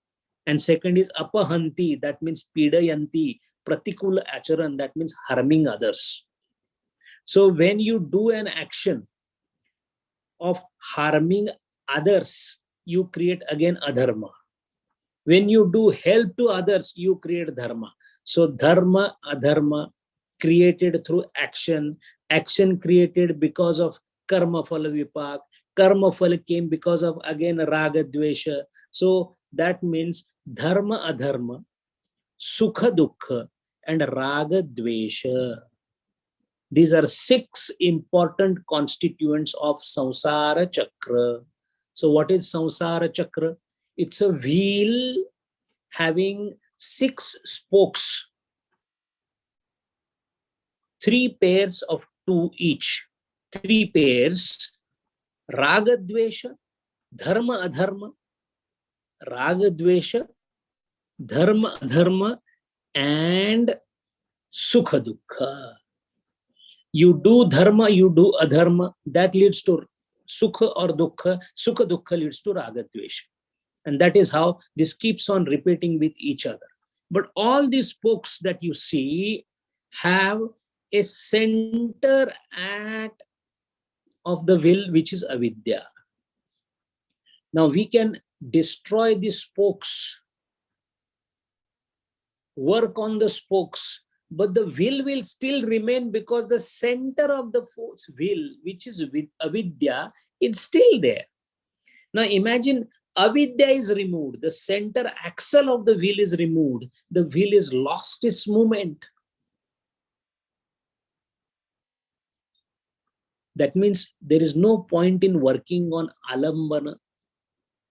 And second is apahanti, that means pidayanti, pratikula acharan, that means harming others. So when you do an action of harming others, you create again adharma. When you do help to others, you create dharma. So dharma, adharma created through action. Action created because of karma phala vipak. Karma phala came because of again raga dvesha. So that means dharma, adharma, sukha dukkha and raga dvesha. These are 6 important constituents of Samsara Chakra. So what is Samsara Chakra? It's a wheel having 6 spokes, 3 pairs of 2 each. 3 pairs, Raga Dvesha, Dharma Adharma, Raga Dvesha, Dharma Adharma, and Sukha Dukkha. You do dharma, you do adharma, that leads to sukha or dukkha. Sukha dukkha leads to raga dvesha. And that is how this keeps on repeating with each other. But all these spokes that you see have a center act of the will, which is avidya. Now we can destroy these spokes, work on the spokes, but the will still remain because the center of the force will, which is with avidya, it's still there. Now imagine avidya is removed, the center axle of the will is removed, the will is lost its movement. That means there is no point in working on alambana.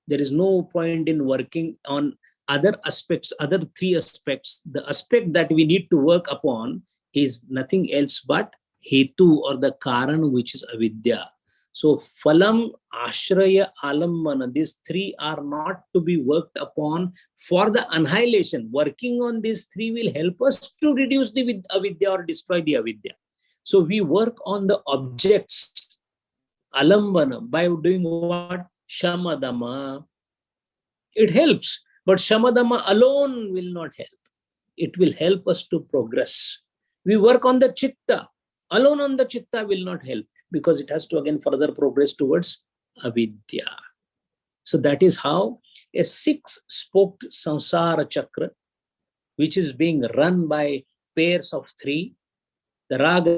There is no point in working on other aspects, other 3 aspects. The aspect that we need to work upon is nothing else but hetu or the karan, which is avidya. So phalam, ashraya, alambana, these 3 are not to be worked upon for the annihilation. Working on these 3 will help us to reduce the avidya or destroy the avidya. So we work on the objects, alambana, by doing what? Shamadama. It helps, but Shamadama alone will not help. It will help us to progress. We work on the chitta. Alone on the chitta will not help because it has to again further progress towards avidya. So that is how a 6-spoked samsara chakra, which is being run by pairs of 3, the raga,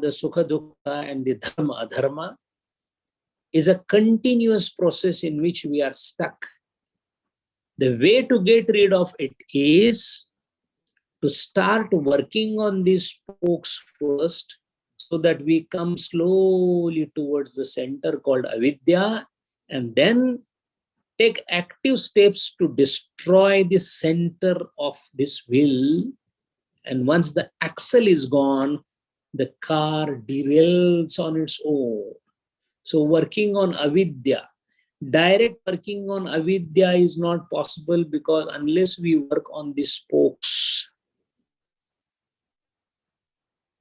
the sukha dukkha, and the dharma adharma, is a continuous process in which we are stuck The way to get rid of it is to start working on these spokes first, so that we come slowly towards the center called avidya, and then take active steps to destroy the center of this will. And once the axle is gone, the car derails on its own. So working on avidya, direct working on avidya is not possible, because unless we work on the spokes,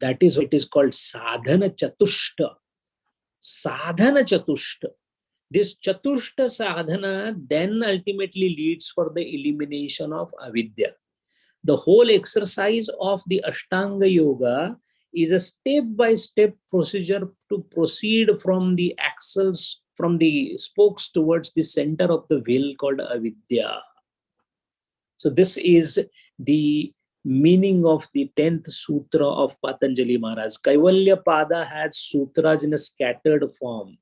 that is what is called sadhana chatushta. Sadhana chatushta. This chatushta sadhana then ultimately leads for the elimination of avidya. The whole exercise of the Ashtanga Yoga is a step-by-step procedure to proceed from the axles, from the spokes towards the center of the will called avidya. So this is the meaning of the 10th sutra of Patanjali Maharaj. Kaivalyapada has sutras in a scattered form.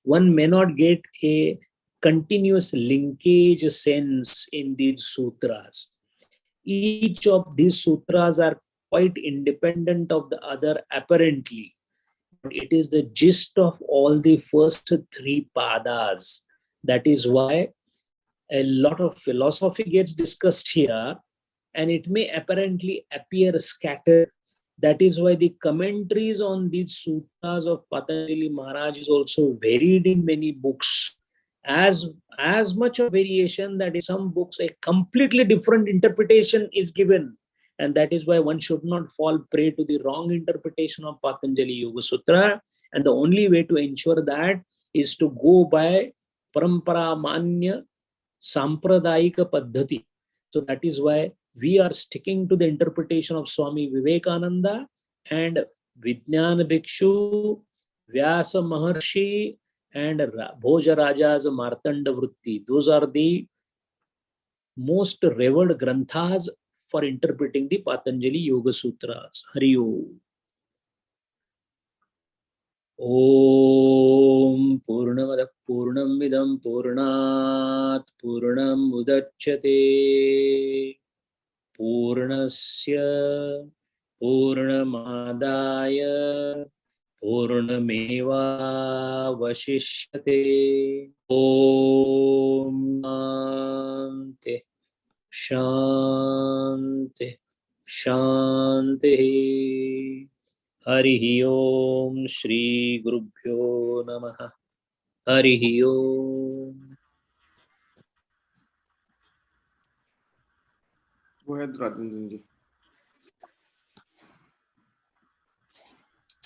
One may not get a continuous linkage sense in these sutras. Each of these sutras are quite independent of the other apparently. But it is the gist of all the first three padas. That is why a lot of philosophy gets discussed here, and it may apparently appear scattered. That is why the commentaries on these sutras of Patanjali Maharaj is also varied in many books. As much of variation that in some books a completely different interpretation is given. And that is why one should not fall prey to the wrong interpretation of Patanjali Yoga Sutra. And the only way to ensure that is to go by Parampara Manya Sampradayika Paddhati. So that is why we are sticking to the interpretation of Swami Vivekananda and Vijnana Bhikshu, Vyasa Maharshi, and Bhojaraja's Martanda Vritti. Those are the most revered granthas for interpreting the Patanjali Yoga Sutras. Hari Om. Om Purnamada Purnam Vidam Purnat Purnam Udachyate Purnasya Purnamadaya Purnameva Vashishyate. Om Shanti Shanti Shanti. Harihi Om Shri Gurubhyo Namaha. Harihi Om. Go ahead, Rajendra.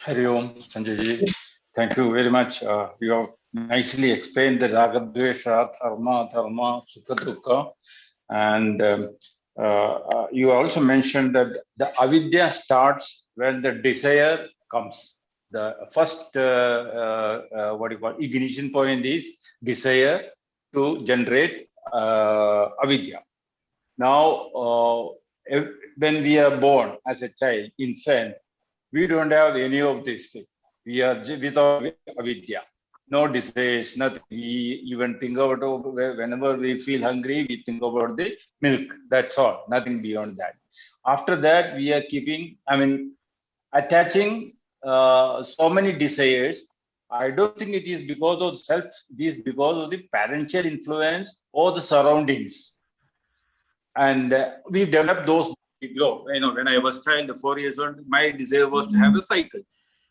Hari Om, Sanjay Ji. Thank you very much. You have nicely explained the Ragadvesha, Dharma, Dharma, Sukha, Dukkha. And you also mentioned that the avidya starts when the desire comes. The first, ignition point is desire to generate avidya. Now, when we are born as a child, infant, we don't have any of these things. We are without avidya. No desires, nothing. We even think about whenever we feel hungry, we think about the milk. That's all. Nothing beyond that. After that, we are attaching so many desires. I don't think it is because of self. It is because of the parental influence or the surroundings. And we developed those. When I was child, 4 years old, my desire was to have a cycle.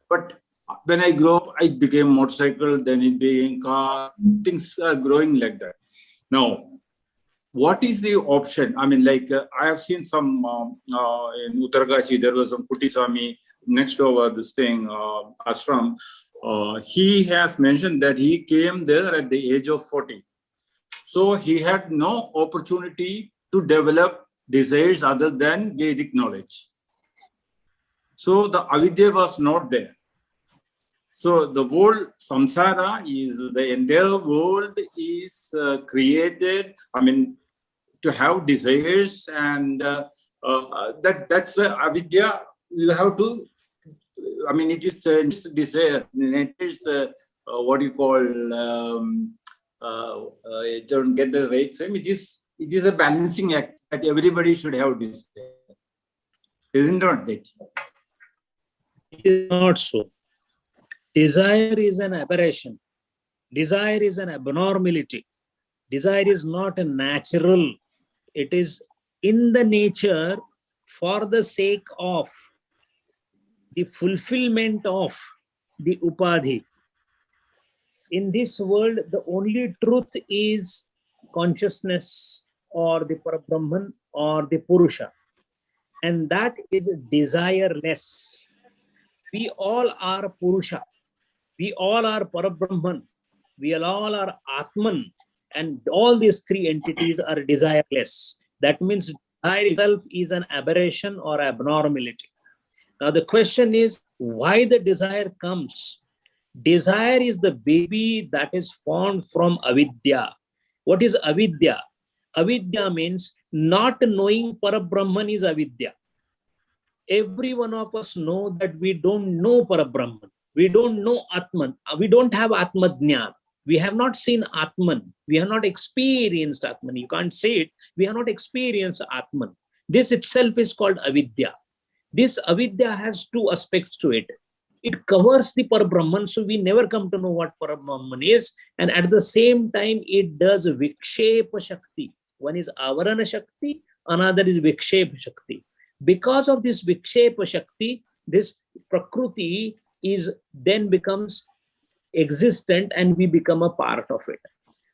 But when I grew up, I became motorcycle, then it became car. Things are growing like that. Now, what is the option? I have seen some in Uttarkashi, there was some Kutiswami next over this thing, ashram. He has mentioned that he came there at the age of 40. So he had no opportunity to develop desires other than Vedic knowledge. So the avidya was not there. So the whole samsara is, the entire world is created, to have desires, and that's the avidya. You have to, it is desire. It is what you call, I don't get the right frame. It is it is a balancing act that everybody should have desire. Isn't it that? It is not so. Desire is an aberration. Desire is an abnormality. Desire is not a natural. It is in the nature for the sake of the fulfillment of the upadhi. In this world, the only truth is consciousness or the Parabrahman or the Purusha. And that is desireless. We all are Purusha. We all are Parabrahman. We all are Atman. And all these three entities are desireless. That means desire itself is an aberration or abnormality. Now the question is, why the desire comes? Desire is the baby that is formed from avidya. What is avidya? Avidya means not knowing Parabrahman is avidya. Every one of us know that we don't know Parabrahman. We don't know Atman. We don't have Atmadnya. We have not seen Atman. We have not experienced Atman. You can't say it. We have not experienced Atman. This itself is called avidya. This avidya has two aspects to it. It covers the Parabrahman, so we never come to know what Parabrahman is. And at the same time, it does Vikshepa Shakti. One is Avarana Shakti, another is Vikshepa Shakti. Because of this Vikshepa Shakti, this Prakruti is then becomes existent and we become a part of it.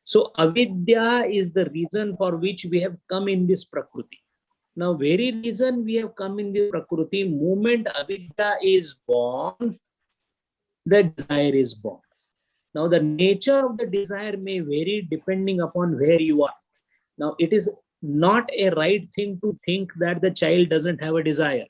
So avidya is the reason for which we have come in this Prakriti. Now, very reason we have come in this Prakriti, moment avidya is born, the desire is born. Now, the nature of the desire may vary depending upon where you are. Now, it is not a right thing to think that the child doesn't have a desire.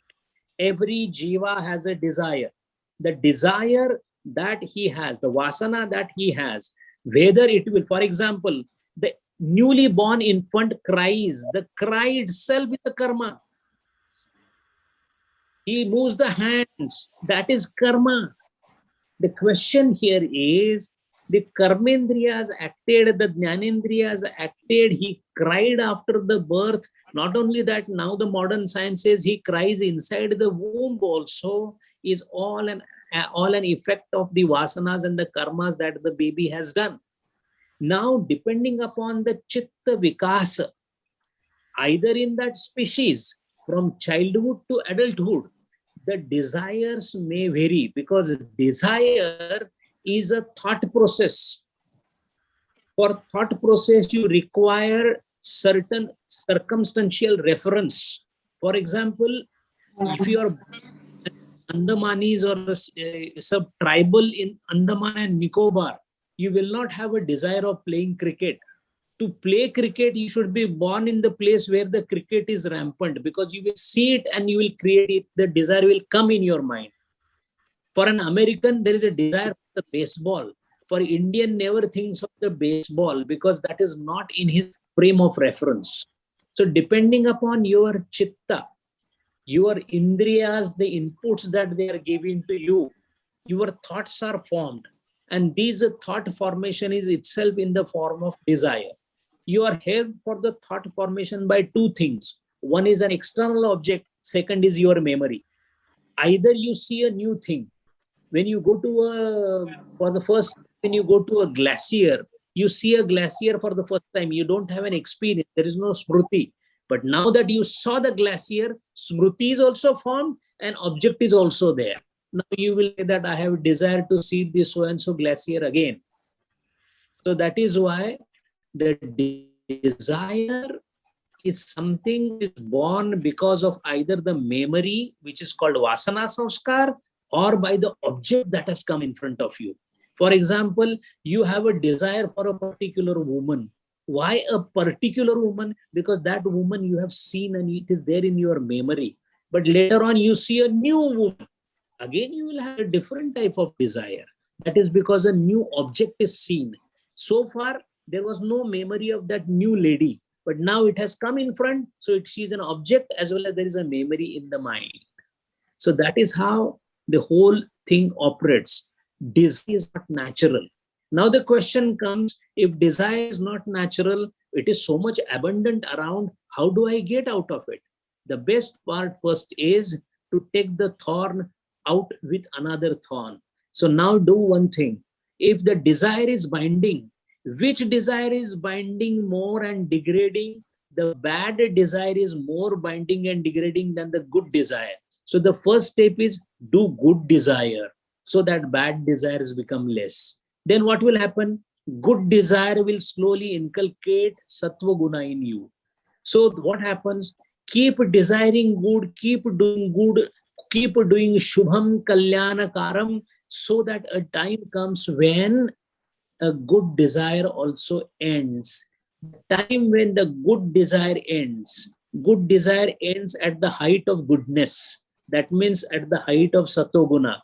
Every jiva has a desire. The desire that he has, the vasana that he has, whether it will, for example, the newly born infant cries, the cry itself is a karma. He moves the hands, that is karma. The question here is, the karmendriyas acted, the jnanendriyas acted, he cried after the birth. Not only that, now the modern science says he cries inside the womb also, is all an effect of the vasanas and the karmas that the baby has done. Now, depending upon the chitta vikasa, either in that species, from childhood to adulthood, the desires may vary, because desire is a thought process. For thought process, you require certain circumstantial reference. For example, if you are Andamanis or sub-tribal in Andaman and Nicobar, you will not have a desire of playing cricket. To play cricket, you should be born in the place where the cricket is rampant, because you will see it and you will create it. The desire will come in your mind. For an American, there is a desire for the baseball. For Indian, never thinks of the baseball because that is not in his frame of reference. So depending upon your chitta, your indriyas, the inputs that they are giving to you, your thoughts are formed. And this thought formation is itself in the form of desire. You are helped for the thought formation by two things. One is an external object. Second is your memory. Either you see a new thing. When you go to when you go to a glacier, you see a glacier for the first time. You don't have an experience. There is no smriti. But now that you saw the glacier, smriti is also formed and object is also there. Now you will say that I have a desire to see this so-and-so glacier again. So that is why the desire is something which is born because of either the memory, which is called vasana samskar, or by the object that has come in front of you. For example, you have a desire for a particular woman. Why a particular woman? Because that woman you have seen and it is there in your memory. But later on you see a new woman. Again, you will have a different type of desire. That is because a new object is seen. So far, there was no memory of that new lady. But now it has come in front. So she is an object as well as there is a memory in the mind. So that is how the whole thing operates. Desire is not natural. Now the question comes, if desire is not natural, it is so much abundant around, how do I get out of it? The best part first is to take the thorn out with another thorn. So now do one thing. If the desire is binding, which desire is binding more and degrading? The bad desire is more binding and degrading than the good desire. So the first step is do good desire so that bad desires become less. Then what will happen? Good desire will slowly inculcate sattva guna in you. So what happens? Keep desiring good, keep doing good, keep doing shubham kalyana karam, so that a time comes when a good desire also ends. The time when the good desire ends at the height of goodness. That means at the height of sattva-guna.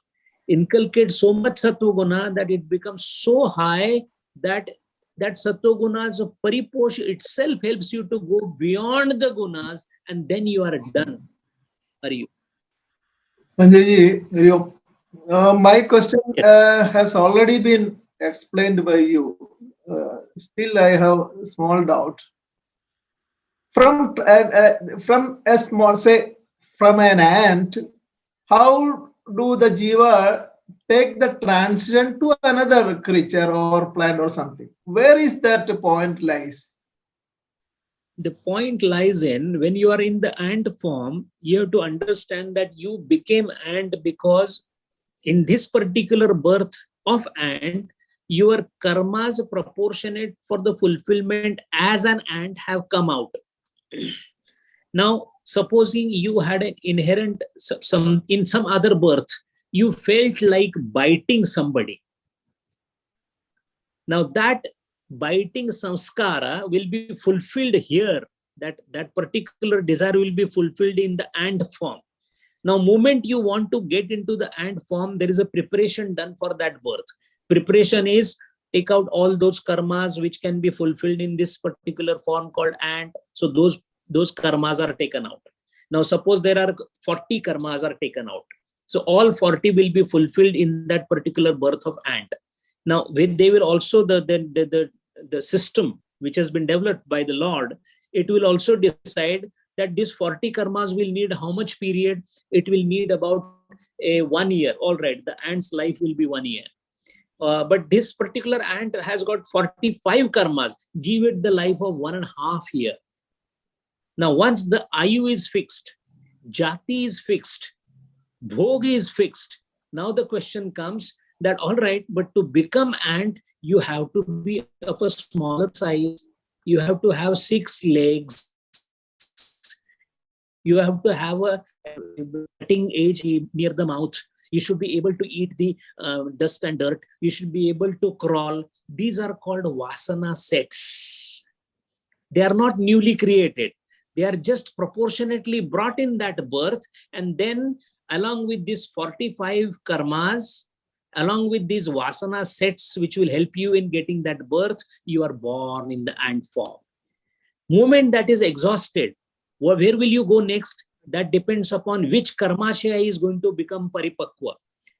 Inculcate so much sattva-guna that it becomes so high that sattva-guna's pariposh itself helps you to go beyond the gunas, and then you are done. Are you? Sanjay ji, my question has already been explained by you. Still, I have a small doubt. From a small, say, from an ant, how do the jiva take the transition to another creature or plant or something? Where is that point lies? The point lies in, when you are in the ant form, you have to understand that you became ant because in this particular birth of ant, your karmas proportionate for the fulfillment as an ant have come out. Now, supposing you had an inherent, in some other birth, you felt like biting somebody. Now that biting samskara will be fulfilled here. That particular desire will be fulfilled in the ant form. Now, moment you want to get into the ant form, there is a preparation done for that birth. Preparation is take out all those karmas which can be fulfilled in this particular form called ant. So those karmas are taken out. Now, suppose there are 40 karmas are taken out. So all 40 will be fulfilled in that particular birth of ant. Now, they will also, the system which has been developed by the Lord, it will also decide that this 40 karmas will need how much period? It will need about 1 year. All right, the ant's life will be 1 year. But this particular ant has got 45 karmas. Give it the life of 1.5 years. Now, once the ayu is fixed, jati is fixed, bhog is fixed. Now the question comes that, all right, but to become ant, you have to be of a smaller size. You have to have 6 legs. You have to have a cutting edge near the mouth. You should be able to eat the dust and dirt. You should be able to crawl. These are called vasana sets. They are not newly created. They are just proportionately brought in that birth, and then along with these 45 karmas, along with these vasana sets which will help you in getting that birth, you are born in the ant form. Moment that is exhausted, where will you go next? That depends upon which karmashaya is going to become paripakwa.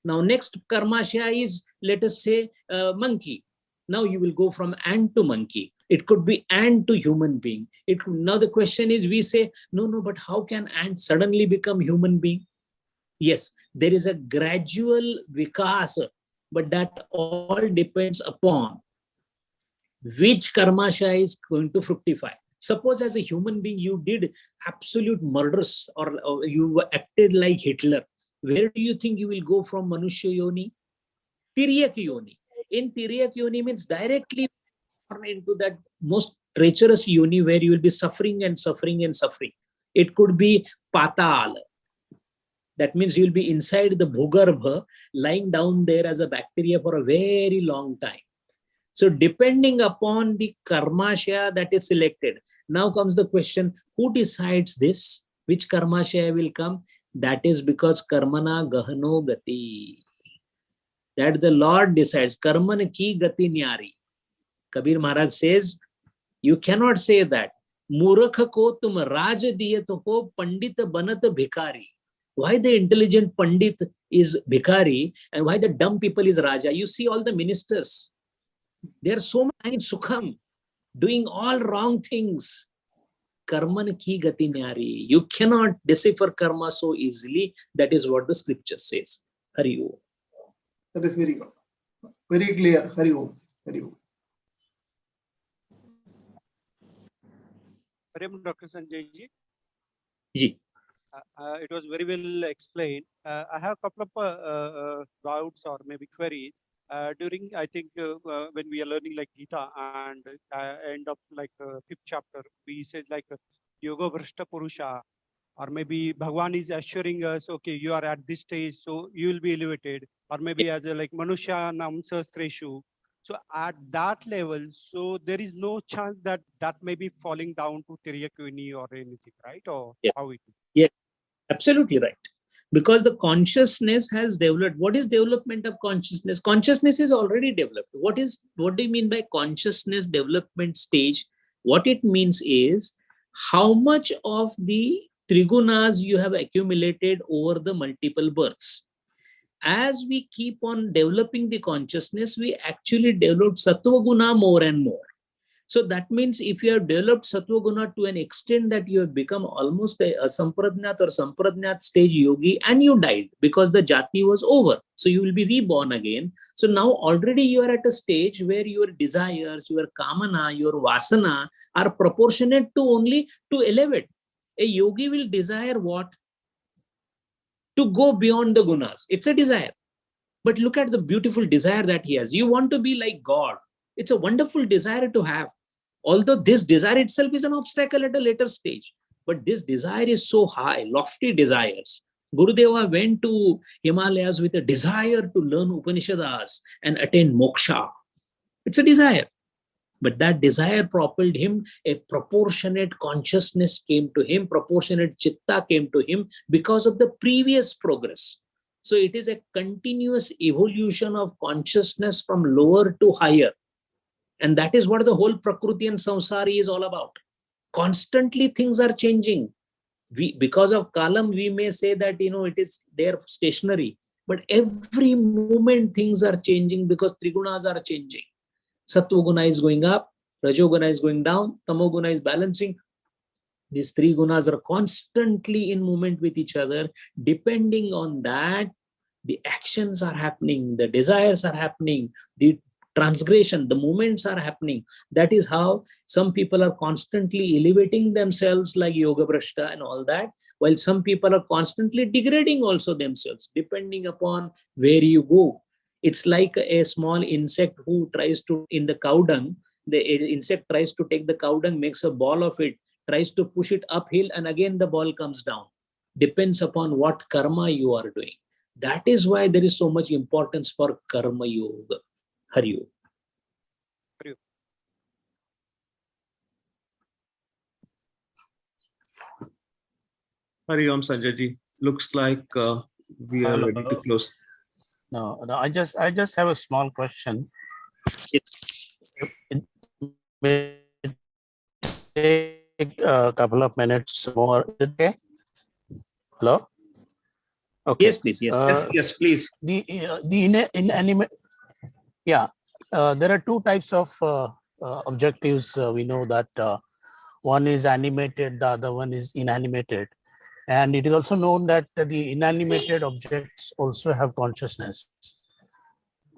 Now, next karmashaya is, let us say, monkey. Now you will go from ant to monkey. It could be ant to human being. Now the question is, we say, no, but how can ant suddenly become human being? Yes, there is a gradual vikas, but that all depends upon which karmashaya is going to fructify. Suppose as a human being, you did absolute murders, or you acted like Hitler. Where do you think you will go from Manushya Yoni? Tiryak Yoni. In Tiryak Yoni means directly into that most treacherous Yoni where you will be suffering and suffering and suffering. It could be Patal. That means you will be inside the Bhugarbha, lying down there as a bacteria for a very long time. So depending upon the karmashaya that is selected, now comes the question, who decides this? Which karmashaya will come? That is because karmana gahano gati. That the Lord decides. Karman ki gati nyari. Kabir Maharaj says, you cannot say that. Murakha ko tum raj diyat ho, pandit banat bhikari. Why the intelligent pandit is bhikari and why the dumb people is raja? You see all the ministers. There are so many sukham, doing all wrong things. Karman ki gati nyari. You cannot decipher karma so easily. That is what the scripture says. Hari Om. That is very good. Very clear. Hari Om. Hari Om. Dr. Sanjay ji. Ji. It was very well explained. I have a couple of doubts or maybe queries. During, I think, when we are learning like Gita and end of like 5th chapter, we say like Yoga Vrishta Purusha, or maybe Bhagwan is assuring us, okay, you are at this stage, so you will be elevated, or maybe as a like Manusha Namsa Streshu. So at that level, so there is no chance that that may be falling down to Tiryakuni or anything, right? Or how it is? Yes, absolutely right. Because the consciousness has developed. What is development of consciousness? Consciousness is already developed. What do you mean by consciousness development stage? What it means is how much of the trigunas you have accumulated over the multiple births. As we keep on developing the consciousness, we actually develop sattva guna more and more. So that means if you have developed sattva guna to an extent that you have become almost a sampradnyat or sampradnyat stage yogi, and you died because the jati was over, so you will be reborn again. So now already you are at a stage where your desires, your kamana, your vasana are proportionate to only to elevate. A yogi will desire what? To go beyond the gunas. It's a desire. But look at the beautiful desire that he has. You want to be like God. It's a wonderful desire to have. Although this desire itself is an obstacle at a later stage. But this desire is so high, lofty desires. Gurudeva went to Himalayas with a desire to learn Upanishads and attain moksha. It's a desire. But that desire propelled him, a proportionate consciousness came to him, proportionate chitta came to him because of the previous progress. So it is a continuous evolution of consciousness from lower to higher. And that is what the whole Prakriti and Samsara is all about. Constantly things are changing. Because of Kalam, we may say that, it is there stationary. But every moment things are changing because Trigunas are changing. Sattva guna is going up, Rajoguna is going down, Tamoguna is balancing. These three gunas are constantly in movement with each other. Depending on that, the actions are happening, the desires are happening, the transgression, the movements are happening. That is how some people are constantly elevating themselves like Yoga Brashta and all that, while some people are constantly degrading also themselves, depending upon where you go. It's like a small insect who tries to, in the cow dung, the insect tries to take the cow dung, makes a ball of it, tries to push it uphill, and again the ball comes down. Depends upon what karma you are doing. That is why there is so much importance for karma yoga. Hari Om. Hari Om, Sanjay ji. Looks like we are ready to close. No, I just have a small question. It may take a couple of minutes more. Is it okay? Hello? Okay. Yes, please. Yes. Yes, please. The inanimate. Yeah. There are two types of objectives. We know that one is animated, the other one is inanimated. And it is also known that the inanimated objects also have consciousness.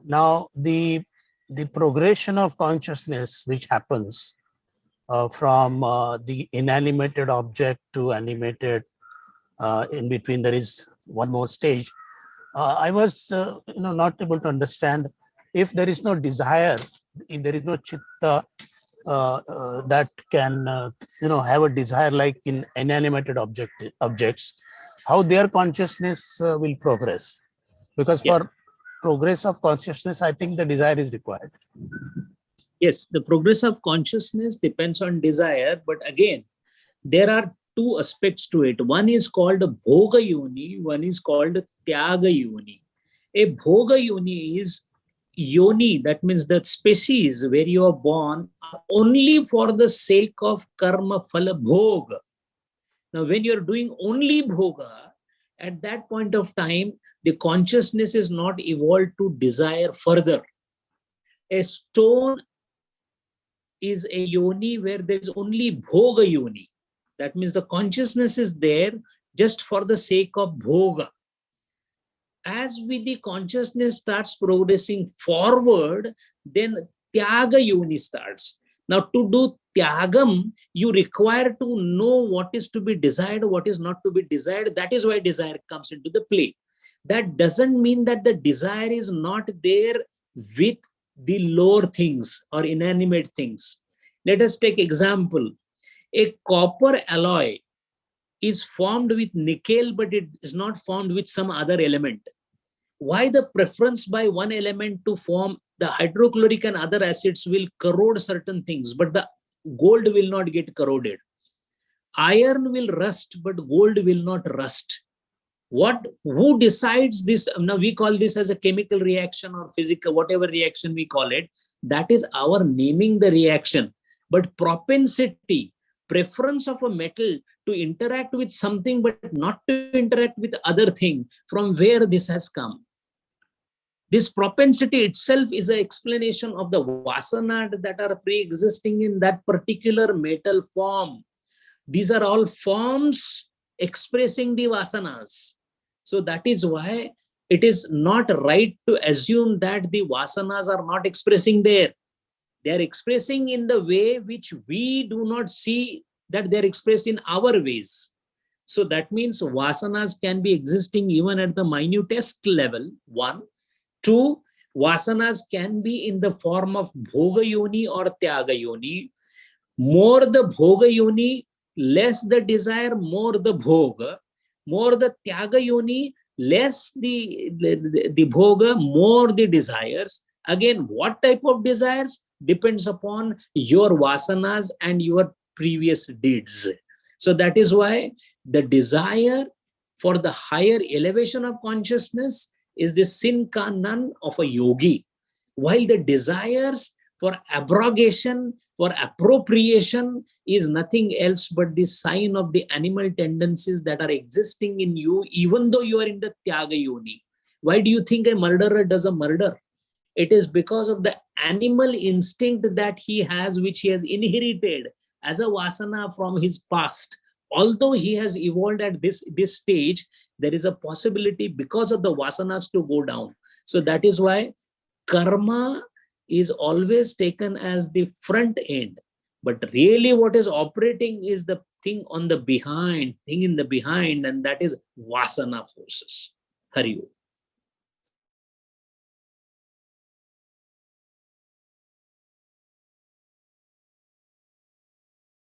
Now, the progression of consciousness which happens from the inanimated object to animated, in between there is one more stage. I was not able to understand if there is no desire, if there is no chitta that can have a desire like in inanimated objects, how their consciousness will progress. Because for progress of consciousness, I think the desire is required. Yes, the progress of consciousness depends on desire, but again, there are two aspects to it. One is called Bhoga Yoni, one is called Tyaga Yoni. A Bhoga Yoni is Yoni, that means that species where you are born are only for the sake of karma phala bhoga. Now, when you're doing only bhoga, at that point of time, the consciousness is not evolved to desire further. A stone is a yoni where there is only bhoga yoni. That means the consciousness is there just for the sake of bhoga. As with the consciousness starts progressing forward, then tyaga yoni starts. Now, to do tyagam, you require to know what is to be desired, what is not to be desired. That is why desire comes into the play. That doesn't mean that the desire is not there with the lower things or inanimate things. Let us take example. A copper alloy is formed with nickel, but it is not formed with some other element. Why the preference by one element to form the hydrochloric and other acids will corrode certain things, but the gold will not get corroded. Iron will rust, but gold will not rust. Who decides this? Now we call this as a chemical reaction or physical, whatever reaction we call it. That is our naming the reaction. But propensity, preference of a metal to interact with something but not to interact with other thing, from where this has come. This propensity itself is an explanation of the vasana that are pre-existing in that particular metal form. These are all forms expressing the vasanas. So that is why it is not right to assume that the vasanas are not expressing there. They are expressing in the way which we do not see that they are expressed in our ways. So that means vasanas can be existing even at the minutest level, one. Two, vasanas can be in the form of bhoga yoni or tyaga yoni. More the bhoga yoni, less the desire, more the bhoga. More the tyaga yoni, less the bhoga, more the desires. Again, what type of desires depends upon your vasanas and your previous deeds. So that is why the desire for the higher elevation of consciousness is the sin ka nan of a yogi, while the desires for abrogation, for appropriation is nothing else but the sign of the animal tendencies that are existing in you, even though you are in the tyaga yoni. Why do you think a murderer does a murder? It is because of the animal instinct that he has, which he has inherited as a vasana from his past. Although he has evolved at this stage, there is a possibility because of the vasanas to go down. So that is why karma is always taken as the front end. But really what is operating is the thing on the behind, thing in the behind, and that is vasana forces. Hari Om.